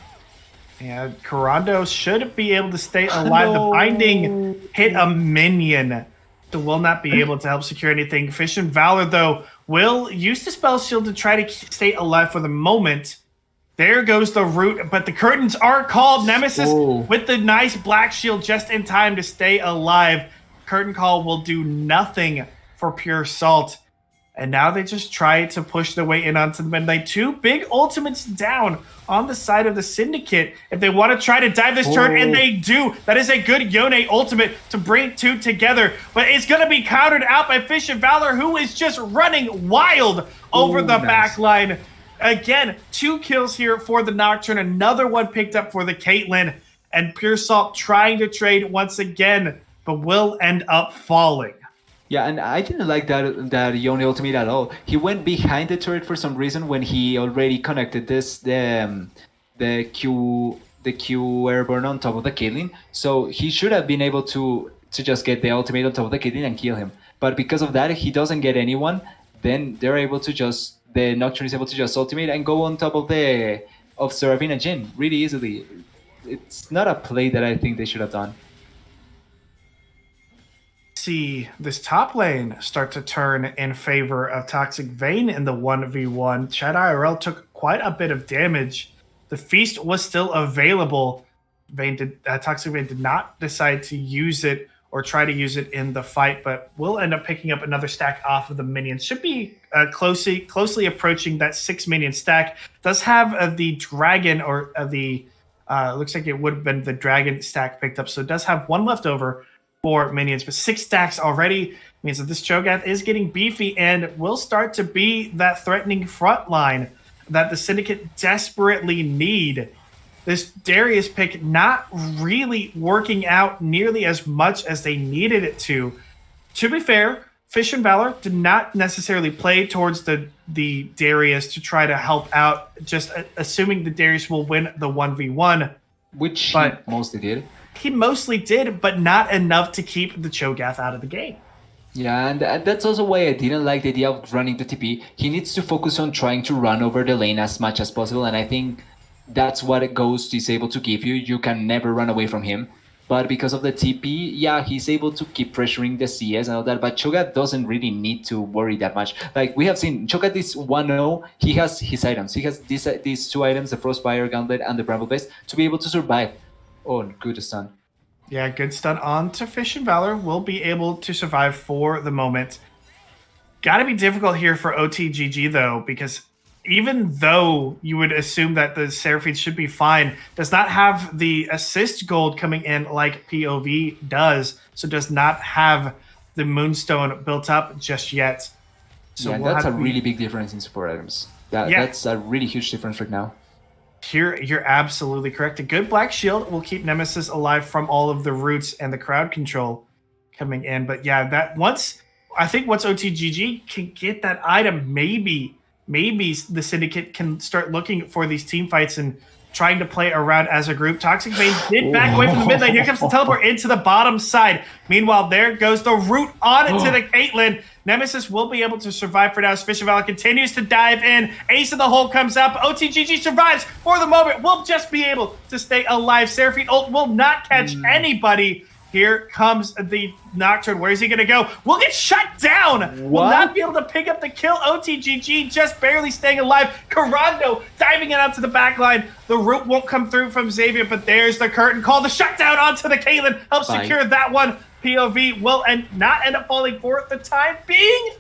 Yeah, Corando should be able to stay alive. No. The binding hit a minion. So will not be able to help secure anything. Fish and Valor, though, will use the spell shield to try to stay alive for the moment. There goes the root, but the curtains are called. Nemesis with the nice black shield just in time to stay alive. Curtain call will do nothing for Pure Salt. And now they just try to push their way in onto the Midnight. Two big ultimates down on the side of the Syndicate. If they want to try to dive this turn, and they do, that is a good Yone ultimate to bring two together. But it's going to be countered out by Fish and Valor, who is just running wild over the back line. Again, 2 kills here for the Nocturne. Another one picked up for the Caitlyn. And Pure Salt trying to trade once again, but will end up falling. Yeah, and I didn't like that Yone ultimate at all. He went behind the turret for some reason when he already connected the Q airborne on top of the Caitlyn. So he should have been able to just get the ultimate on top of the Caitlyn and kill him. But because of that, he doesn't get anyone. Then they're able to the Nocturne is able to just ultimate and go on top of Seraphine and Jhin really easily. It's not a play that I think they should have done. See this top lane start to turn in favor of Toxic Vein in the 1v1. Chad IRL took quite a bit of damage. The feast was still available. Toxic Vein did not decide to use it or try to use it in the fight, but will end up picking up another stack off of the minions. Should be closely approaching that 6 minion stack. Does have the dragon or the looks like it would have been the dragon stack picked up, so it does have 1 left over for minions, but 6 stacks already means that this Cho'Gath is getting beefy and will start to be that threatening front line that the Syndicate desperately need. This Darius pick not really working out nearly as much as they needed it to. To be fair, Fish and Valor did not necessarily play towards the Darius to try to help out, just assuming the Darius will win the 1v1. Which he mostly did. He mostly did, but not enough to keep the Cho'Gath out of the game. Yeah, and that's also why I didn't like the idea of running the TP. He needs to focus on trying to run over the lane as much as possible, and I think that's what a Ghost is able to give you. You can never run away from him. But because of the TP, yeah, he's able to keep pressuring the CS and all that, but Cho'Gath doesn't really need to worry that much. Like, we have seen, Cho'Gath is 1-0, he has his items. He has these 2 items, the Frostfire Gauntlet and the Bramble Vest, to be able to survive. Oh, good stun. Yeah, good stun on to Fish and Valor. Will be able to survive for the moment. Gotta be difficult here for OTGG, though, because even though you would assume that the Seraphine should be fine, does not have the assist gold coming in like POV does, so does not have the Moonstone built up just yet. So yeah, that's a really big difference in support items. That's a really huge difference right now. Here, you're absolutely correct. A good Black Shield will keep Nemesis alive from all of the roots and the crowd control coming in. But yeah, once OTGG can get that item, maybe the Syndicate can start looking for these team fights and trying to play around as a group. Toxic Vein did back away from the mid lane. Here comes the teleport into the bottom side. Meanwhile, there goes the root on it to the Caitlyn. Nemesis will be able to survive for now as Fish and Valor continues to dive in. Ace in the hole comes up. OTGG survives for the moment. Will just be able to stay alive. Seraphine ult will not catch anybody. Here comes the Nocturne. Where's he going to go? Will get shut down. Will not be able to pick up the kill. OTGG just barely staying alive. Carando diving it out to the back line. The root won't come through from Xavier, but there's the curtain call. The shutdown onto the Caitlyn. Helps secure that one. POV will not end up falling for the time being.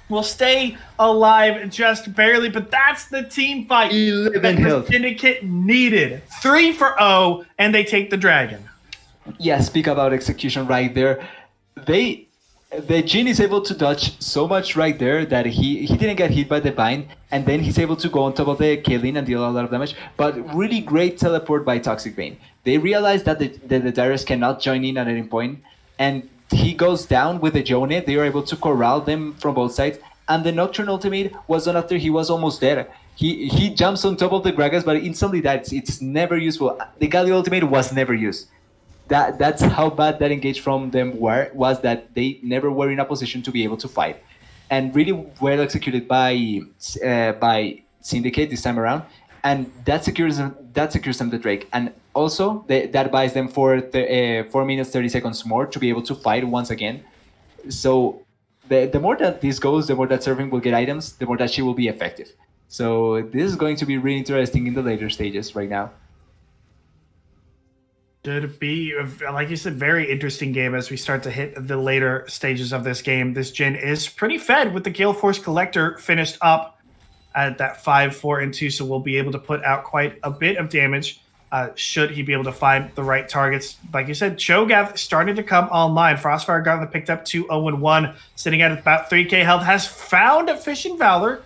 Will stay alive just barely, but that's the team fight 11 that health. the Syndicate needed. 3-0, and they take the Dragon. Yeah, speak about execution right there. The Jhin is able to dodge so much right there that he didn't get hit by the bind, and then he's able to go on top of the Caitlyn and deal a lot of damage. But really great teleport by Toxic Bane. They realize that the Darius cannot join in at any point, and he goes down with the Yone. They are able to corral them from both sides, and the Nocturne ultimate was done after he was almost dead. He jumps on top of the Gragas, but instantly dies. It's never useful. The Galio ultimate was never used. That's how bad that engage from them was that they never were in a position to be able to fight, and really well executed by Syndicate this time around, and that secures them the Drake, and also that buys them 4 minutes 30 seconds more to be able to fight once again. So the more that this goes, the more that Surfing will get items, the more that she will be effective. So this is going to be really interesting in the later stages right now. Should be, like you said, very interesting game as we start to hit the later stages of this game. This Jhin is pretty fed with the Gale Force Collector finished up at that 5-4-2, so we'll be able to put out quite a bit of damage should he be able to find the right targets. Like you said, Cho'Gath started to come online. Frostfire Gauntlet picked up 2-0-1, sitting at about 3k health, has found a Fishing Valor,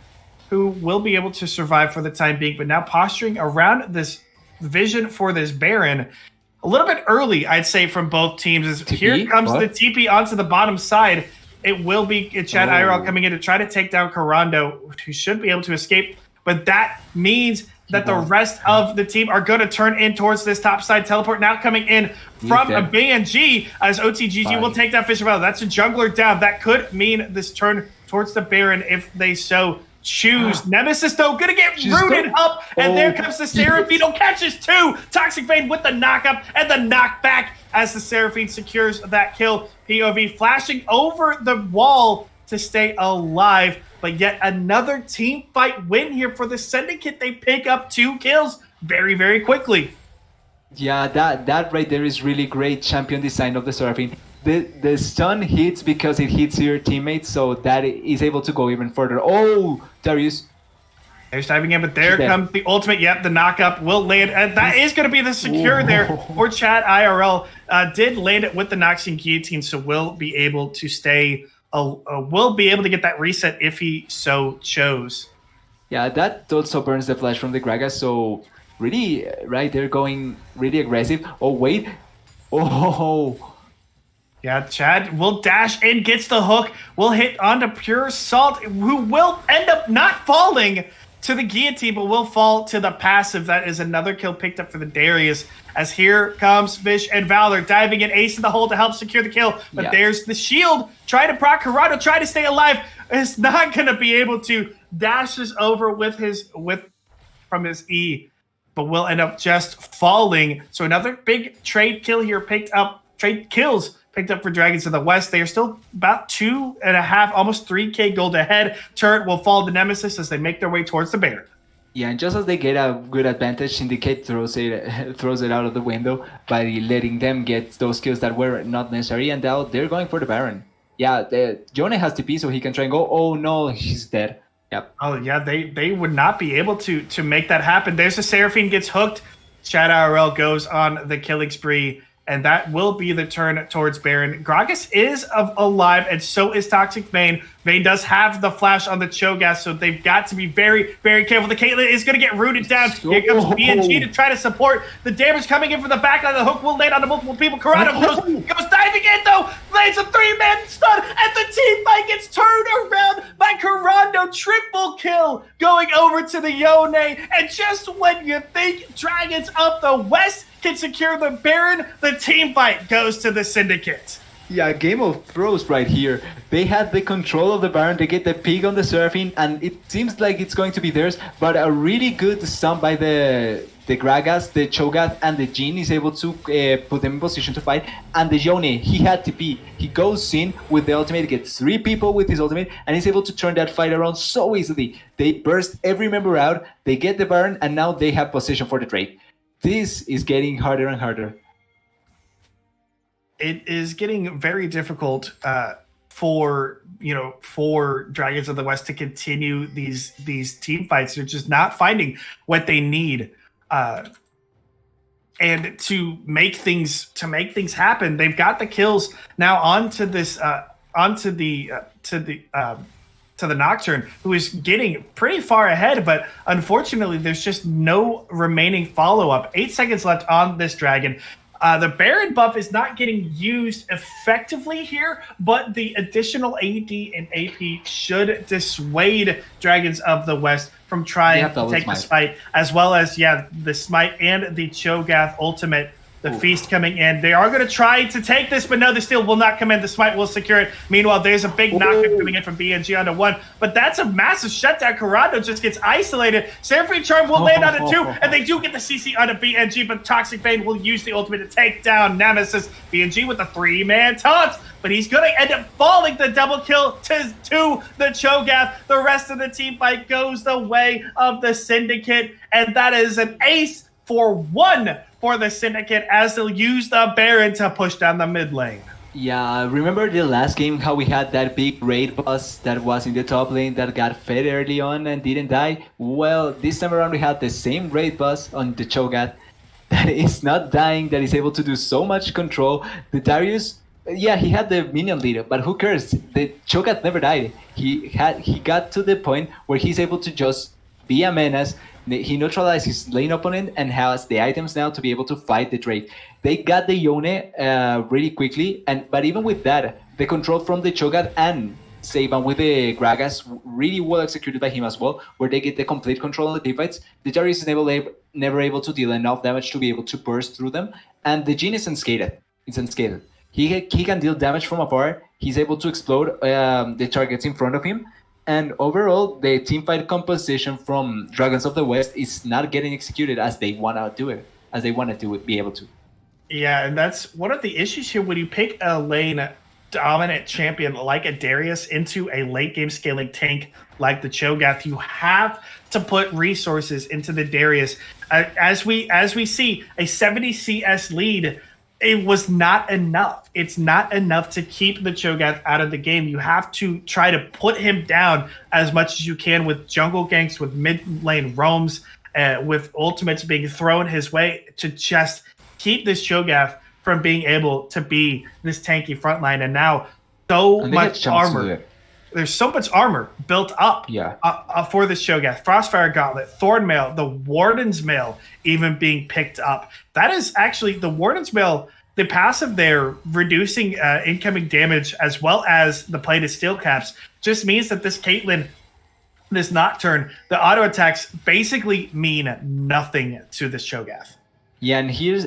who will be able to survive for the time being, but now posturing around this vision for this Baron. A little bit early, I'd say, from both teams. Here comes the TP onto the bottom side. It will be Chad IRL coming in to try to take down Carando, who should be able to escape. But that means that the rest of the team are going to turn in towards this top side. Teleport now coming in from a BNG as OTGG will take that Fisher Valor. That's a jungler down. That could mean this turn towards the Baron if they so choose. Nemesis, though, gonna get rooted up, and there comes the Seraphine. Catches 2. Toxic Bane with the knock-up and the knockback as the Seraphine secures that kill. POV flashing over the wall to stay alive, but yet another team fight win here for the Syndicate. They pick up 2 kills very, very quickly. Yeah, that right there is really great champion design of the Seraphine. The stun hits because it hits your teammates, so that is able to go even further. Oh, Darius. There's diving in, but there comes the ultimate. Yep, the knock-up will land. And that is going to be the secure there for Chad IRL. Did land it with the Noxian Guillotine, so will be able to stay, will be able to get that reset if he so chose. Yeah, that also burns the flash from the Gragas, so really, right there, going really aggressive. Oh, wait. Oh, yeah, Chad will dash in, gets the hook, will hit onto Pure Salt, who will end up not falling to the guillotine, but will fall to the passive. That is another kill picked up for the Darius, as here comes Fish and Valor diving in, ace in the hole to help secure the kill. But there's the shield, try to proc Corrado, try to stay alive. Is not going to be able to, dashes over with from his E, but will end up just falling. So another big trade kill here trade kills picked up for Dragons of the West. They are still about 2.5, almost 3k gold ahead. Turret will fall to Nemesis as they make their way towards the Baron. Yeah, and just as they get a good advantage, Syndicate throws it out of the window by letting them get those kills that were not necessary, and now they're going for the Baron. Yeah, Jone has TP, so he can try and go. Oh no, he's dead. Yep. Oh yeah, they would not be able to make that happen. There's a Seraphine gets hooked. Chad IRL goes on the killing spree, and that will be the turn towards Baron. Gragas is alive, and so is Toxic Bane. Bane does have the flash on the Cho'Gath, so they've got to be very, very careful. The Caitlyn is going to get rooted down. Here comes BNG to try to support. The damage coming in from the backline. The hook will land onto multiple people. Corrado goes diving in, though. Lands a 3-man stun, and the team fight gets turned around by Corrado. Triple kill going over to the Yone. And just when you think Dragons of the West can secure the Baron, the team fight goes to the Syndicate. Yeah, Game of Thrones right here. They had the control of the Baron, they get the pig on the Seraphine, and it seems like it's going to be theirs, but a really good stun by the Gragas, the Cho'Gath, and the Jhin is able to put them in position to fight, and the Yone, he had to be. He goes in with the ultimate, gets 3 people with his ultimate, and he's able to turn that fight around so easily. They burst every member out, they get the Baron, and now they have position for the trade. This is getting harder and harder. It is getting very difficult for Dragons of the West to continue these team fights. They're just not finding what they need, and to make things happen. They've got the kills now onto the Nocturne, who is getting pretty far ahead, but unfortunately, there's just no remaining follow-up. 8 seconds left on this Dragon. The Baron buff is not getting used effectively here, but the additional AD and AP should dissuade Dragons of the West from trying to take this fight, as well as, the Smite and the Cho'Gath ultimate. The Feast coming in. They are going to try to take this, but no, they still will not come in. The Smite will secure it. Meanwhile, there's a big knockback coming in from BNG onto 1, but that's a massive shutdown. Corrado just gets isolated. Seraphine Charm will land on it 2, and they do get the CC onto BNG, but Toxic Vein will use the ultimate to take down Nemesis. BNG with a 3-man taunt, but he's going to end up falling. The double kill to the Cho'Gath. The rest of the team fight goes the way of the Syndicate, and that is an ace for 1 for the Syndicate, as they'll use the Baron to push down the mid lane. Yeah, remember the last game how we had that big raid boss that was in the top lane that got fed early on and didn't die? Well, this time around we had the same raid boss on the Cho'Gath that is not dying, that is able to do so much control. The Darius, yeah, he had the minion leader, but who cares? The Cho'Gath never died. He got to the point where he's able to just be a menace. He neutralized his lane opponent and has the items now to be able to fight the Drake. They got the Yone really quickly, but even with that, the control from the Cho'Gath and Saban with the Gragas really well executed by him as well, where they get the complete control of the team fights. The Darius is never able to deal enough damage to be able to burst through them, and the Jhin is unscathed. It's unscathed. He can deal damage from afar. He's able to explode the targets in front of him. And overall, the teamfight composition from Dragons of the West is not getting executed as they want to do it, be able to. Yeah, and that's one of the issues here when you pick a lane dominant champion like a Darius into a late game scaling tank like the Cho'Gath. You have to put resources into the Darius. As we see a 70 CS lead, it was not enough. It's not enough to keep the Cho'Gath out of the game. You have to try to put him down as much as you can with jungle ganks, with mid lane roams, with ultimates being thrown his way to just keep this Cho'Gath from being able to be this tanky frontline. And now so much armor. There's so much armor built up for this Cho'Gath. Frostfire Gauntlet, Thornmail, the Warden's Mail even being picked up. That is actually the Warden's Mail, the passive there, reducing incoming damage as well as the plated steel caps, just means that this Caitlyn, this Nocturne, the auto attacks basically mean nothing to this Cho'Gath. Yeah, and here's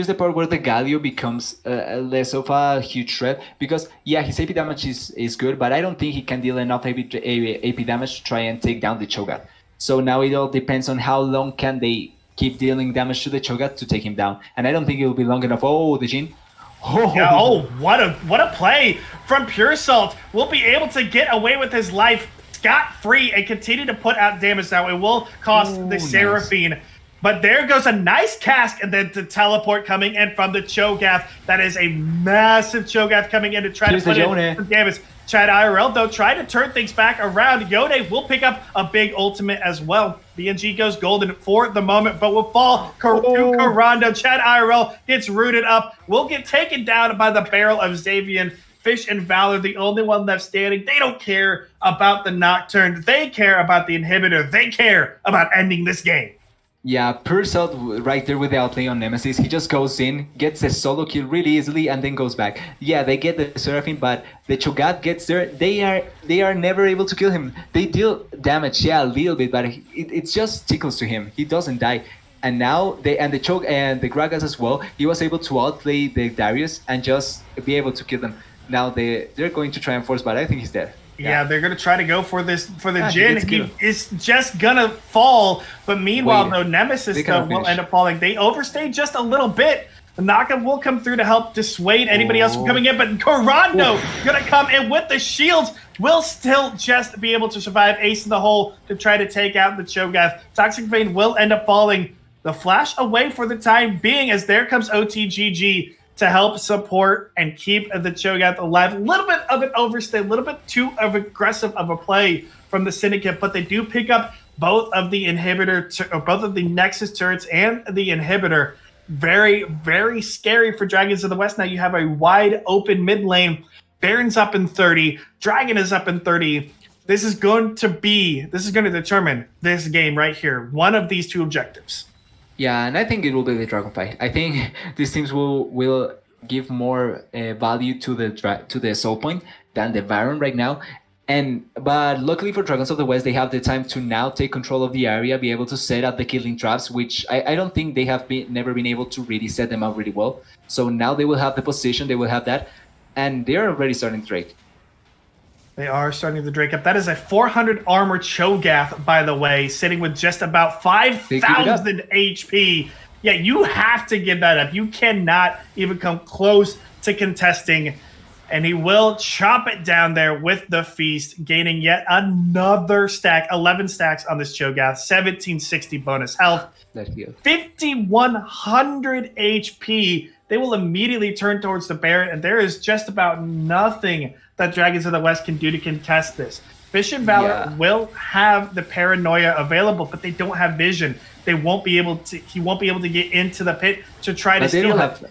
the part where the Galio becomes less of a huge threat, because his AP damage is good, but I don't think he can deal enough AP damage to try and take down the Cho'Gath. So now it all depends on how long can they keep dealing damage to the Cho'Gath to take him down, and I don't think it will be long enough. Oh, the Jhin. What a play from Pure Salt. Will be able to get away with his life scot-free and continue to put out damage. Now it will cost the Seraphine. Nice. But there goes a nice cask, and then the teleport coming in from the Cho'Gath. That is a massive Cho'Gath coming in to try to put in some damage. Chad IRL, though, trying to turn things back around. Yone will pick up a big ultimate as well. BNG goes golden for the moment, but will fall to Corando. Chad IRL gets rooted up. Will get taken down by the barrel of Xavian. Fish and Valor, the only one left standing. They don't care about the Nocturne. They care about the inhibitor. They care about ending this game. Yeah, Purcell right there with the outlay on Nemesis. He just goes in, gets a solo kill really easily, and then goes back. Yeah, they get the Seraphine, but the Cho'Gath gets there. They are never able to kill him. They deal damage, a little bit, but it just tickles to him. He doesn't die. And now the choke and the Gragas as well. He was able to outplay the Darius and just be able to kill them. Now they're going to try and force, but I think he's dead. Yeah, they're gonna try to go for the Jhin. He is just gonna fall. But meanwhile, though, Nemesis will end up falling. They overstayed just a little bit. The knockup will come through to help dissuade anybody else from coming in, but Corando gonna come in with the shields. Will still just be able to survive. Ace in the hole to try to take out the Cho'Gath. Toxic Vein will end up falling. The flash away for the time being, as there comes OTGG to help support and keep the Cho'Gath alive. A little bit of an overstay, a little bit too aggressive of a play from the Syndicate, but they do pick up both of the both of the Nexus turrets and the inhibitor. Very, very scary for Dragons of the West. Now you have a wide open mid lane. Baron's up in 30. Dragon is up in 30. This is going to determine this game right here. One of these two objectives. Yeah, and I think it will be the Dragon fight. I think these teams will give more value to the Soul Point than the Baron right now. But luckily for Dragons of the West, they have the time to now take control of the area, be able to set up the killing traps, which I don't think they have never been able to really set them up really well. So now they will have the position, they will have that, and they're already starting to Drake. They are starting to Drake up. That is a 400 armor Cho'Gath, by the way, sitting with just about 5,000 HP. Yeah, you have to give that up. You cannot even come close to contesting. And he will chop it down there with the feast, gaining yet another stack, 11 stacks on this Cho'Gath, 1760 bonus health, 5100 HP. They will immediately turn towards the Baron, and there is just about nothing that Dragons of the West can do to contest this. Fish and Valor will have the Paranoia available, but they don't have vision. They won't be able to. He won't be able to get into the pit to try to steal it.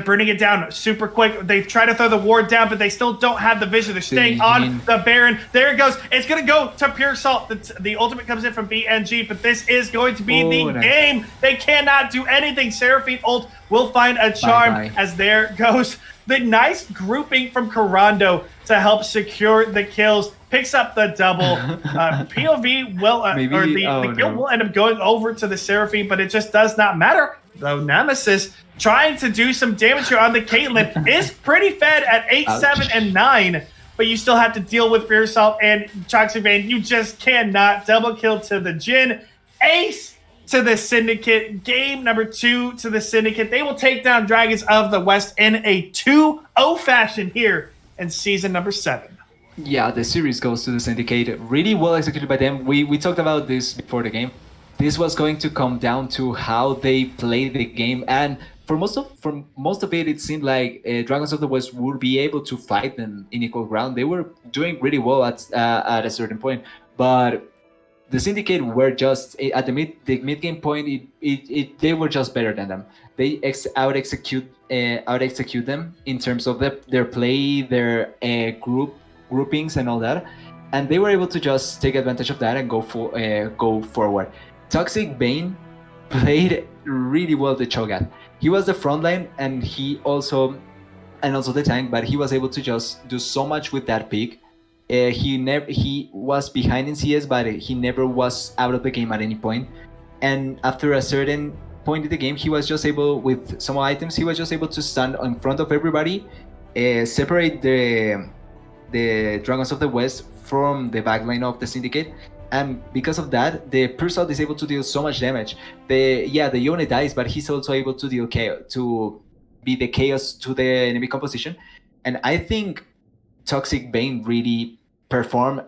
Burning it down super quick. They try to throw the ward down, but they still don't have the vision. They're staying on the Baron. There it goes. It's going to go to Pure Salt. The ultimate comes in from BNG, but this is going to be the game. They cannot do anything. Seraphine ult will find a charm as there goes the nice grouping from Corando to help secure the kills. Picks up the double. POV will, the kill will end up going over to the Seraphine, but it just does not matter. Though Nemesis trying to do some damage here on the Caitlyn is pretty fed at 8, 7, and 9, but you still have to deal with Fear Salt and Toxic Vein. You just cannot. Double kill to the Jhin. Ace to the Syndicate. Game number 2 to the Syndicate. They will take down Dragons of the West in a 2-0 fashion here in season number 7. Yeah, the series goes to the Syndicate. Really well executed by them. We talked about this before the game. This was going to come down to how they play the game, and for most of it, it seemed like Dragons of the West would be able to fight them in equal ground. They were doing really well at a certain point, but the Syndicate were just at the mid game point. They were just better than them. They out execute them in terms of their play, their groupings, and all that, and they were able to just take advantage of that and go forward. Toxic Bane played really well the Cho'Gath. He was the front line and also the tank, but he was able to just do so much with that pick. He was behind in CS, but he never was out of the game at any point. And after a certain point in the game, he was just able, with some items, he was just able to stand in front of everybody, separate the Dragons of the West from the backline of the Syndicate. And because of that, the Pure Salt is able to deal so much damage. The Yone dies, but he's also able to deal chaos, to be the chaos to the enemy composition. And I think Toxic Bane really performed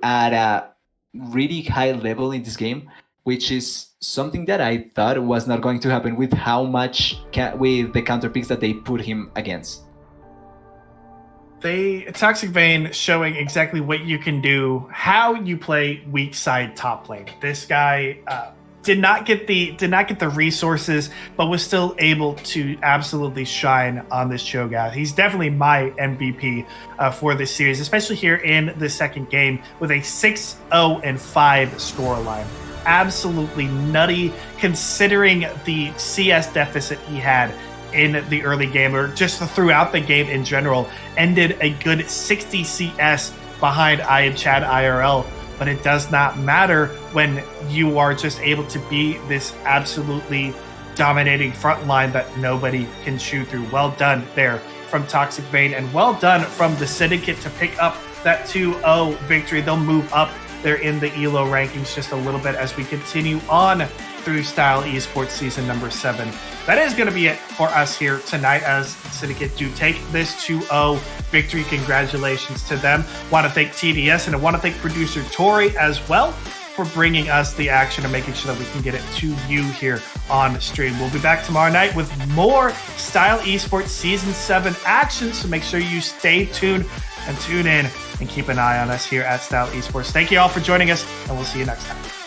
at a really high level in this game, which is something that I thought was not going to happen with how much with the counter picks that they put him against. Toxic Vein showing exactly what you can do, how you play weak side top lane. This guy did not get the resources, but was still able to absolutely shine on this Cho'Gath. He's definitely my MVP for this series, especially here in the second game with a 6-0-5 scoreline. Absolutely nutty, considering the CS deficit he had in the early game, or just throughout the game in general. Ended a good 60 CS behind I and Chad IRL. but it does not matter when you are just able to be this absolutely dominating front line that nobody can chew through. Well done there from Toxic Vein, and well done from the Syndicate to pick up that 2-0 victory. They'll move up there in the ELO rankings just a little bit as we continue on through Style Esports season number 7. That is going to be it for us here tonight as Syndicate do take this 2-0 victory. Congratulations to them. Want to thank TDS, and I want to thank producer Tori as well for bringing us the action and making sure that we can get it to you here on stream. We'll be back tomorrow night with more Style Esports Season 7 action, so make sure you stay tuned and tune in and keep an eye on us here at Style Esports. Thank you all for joining us, and we'll see you next time.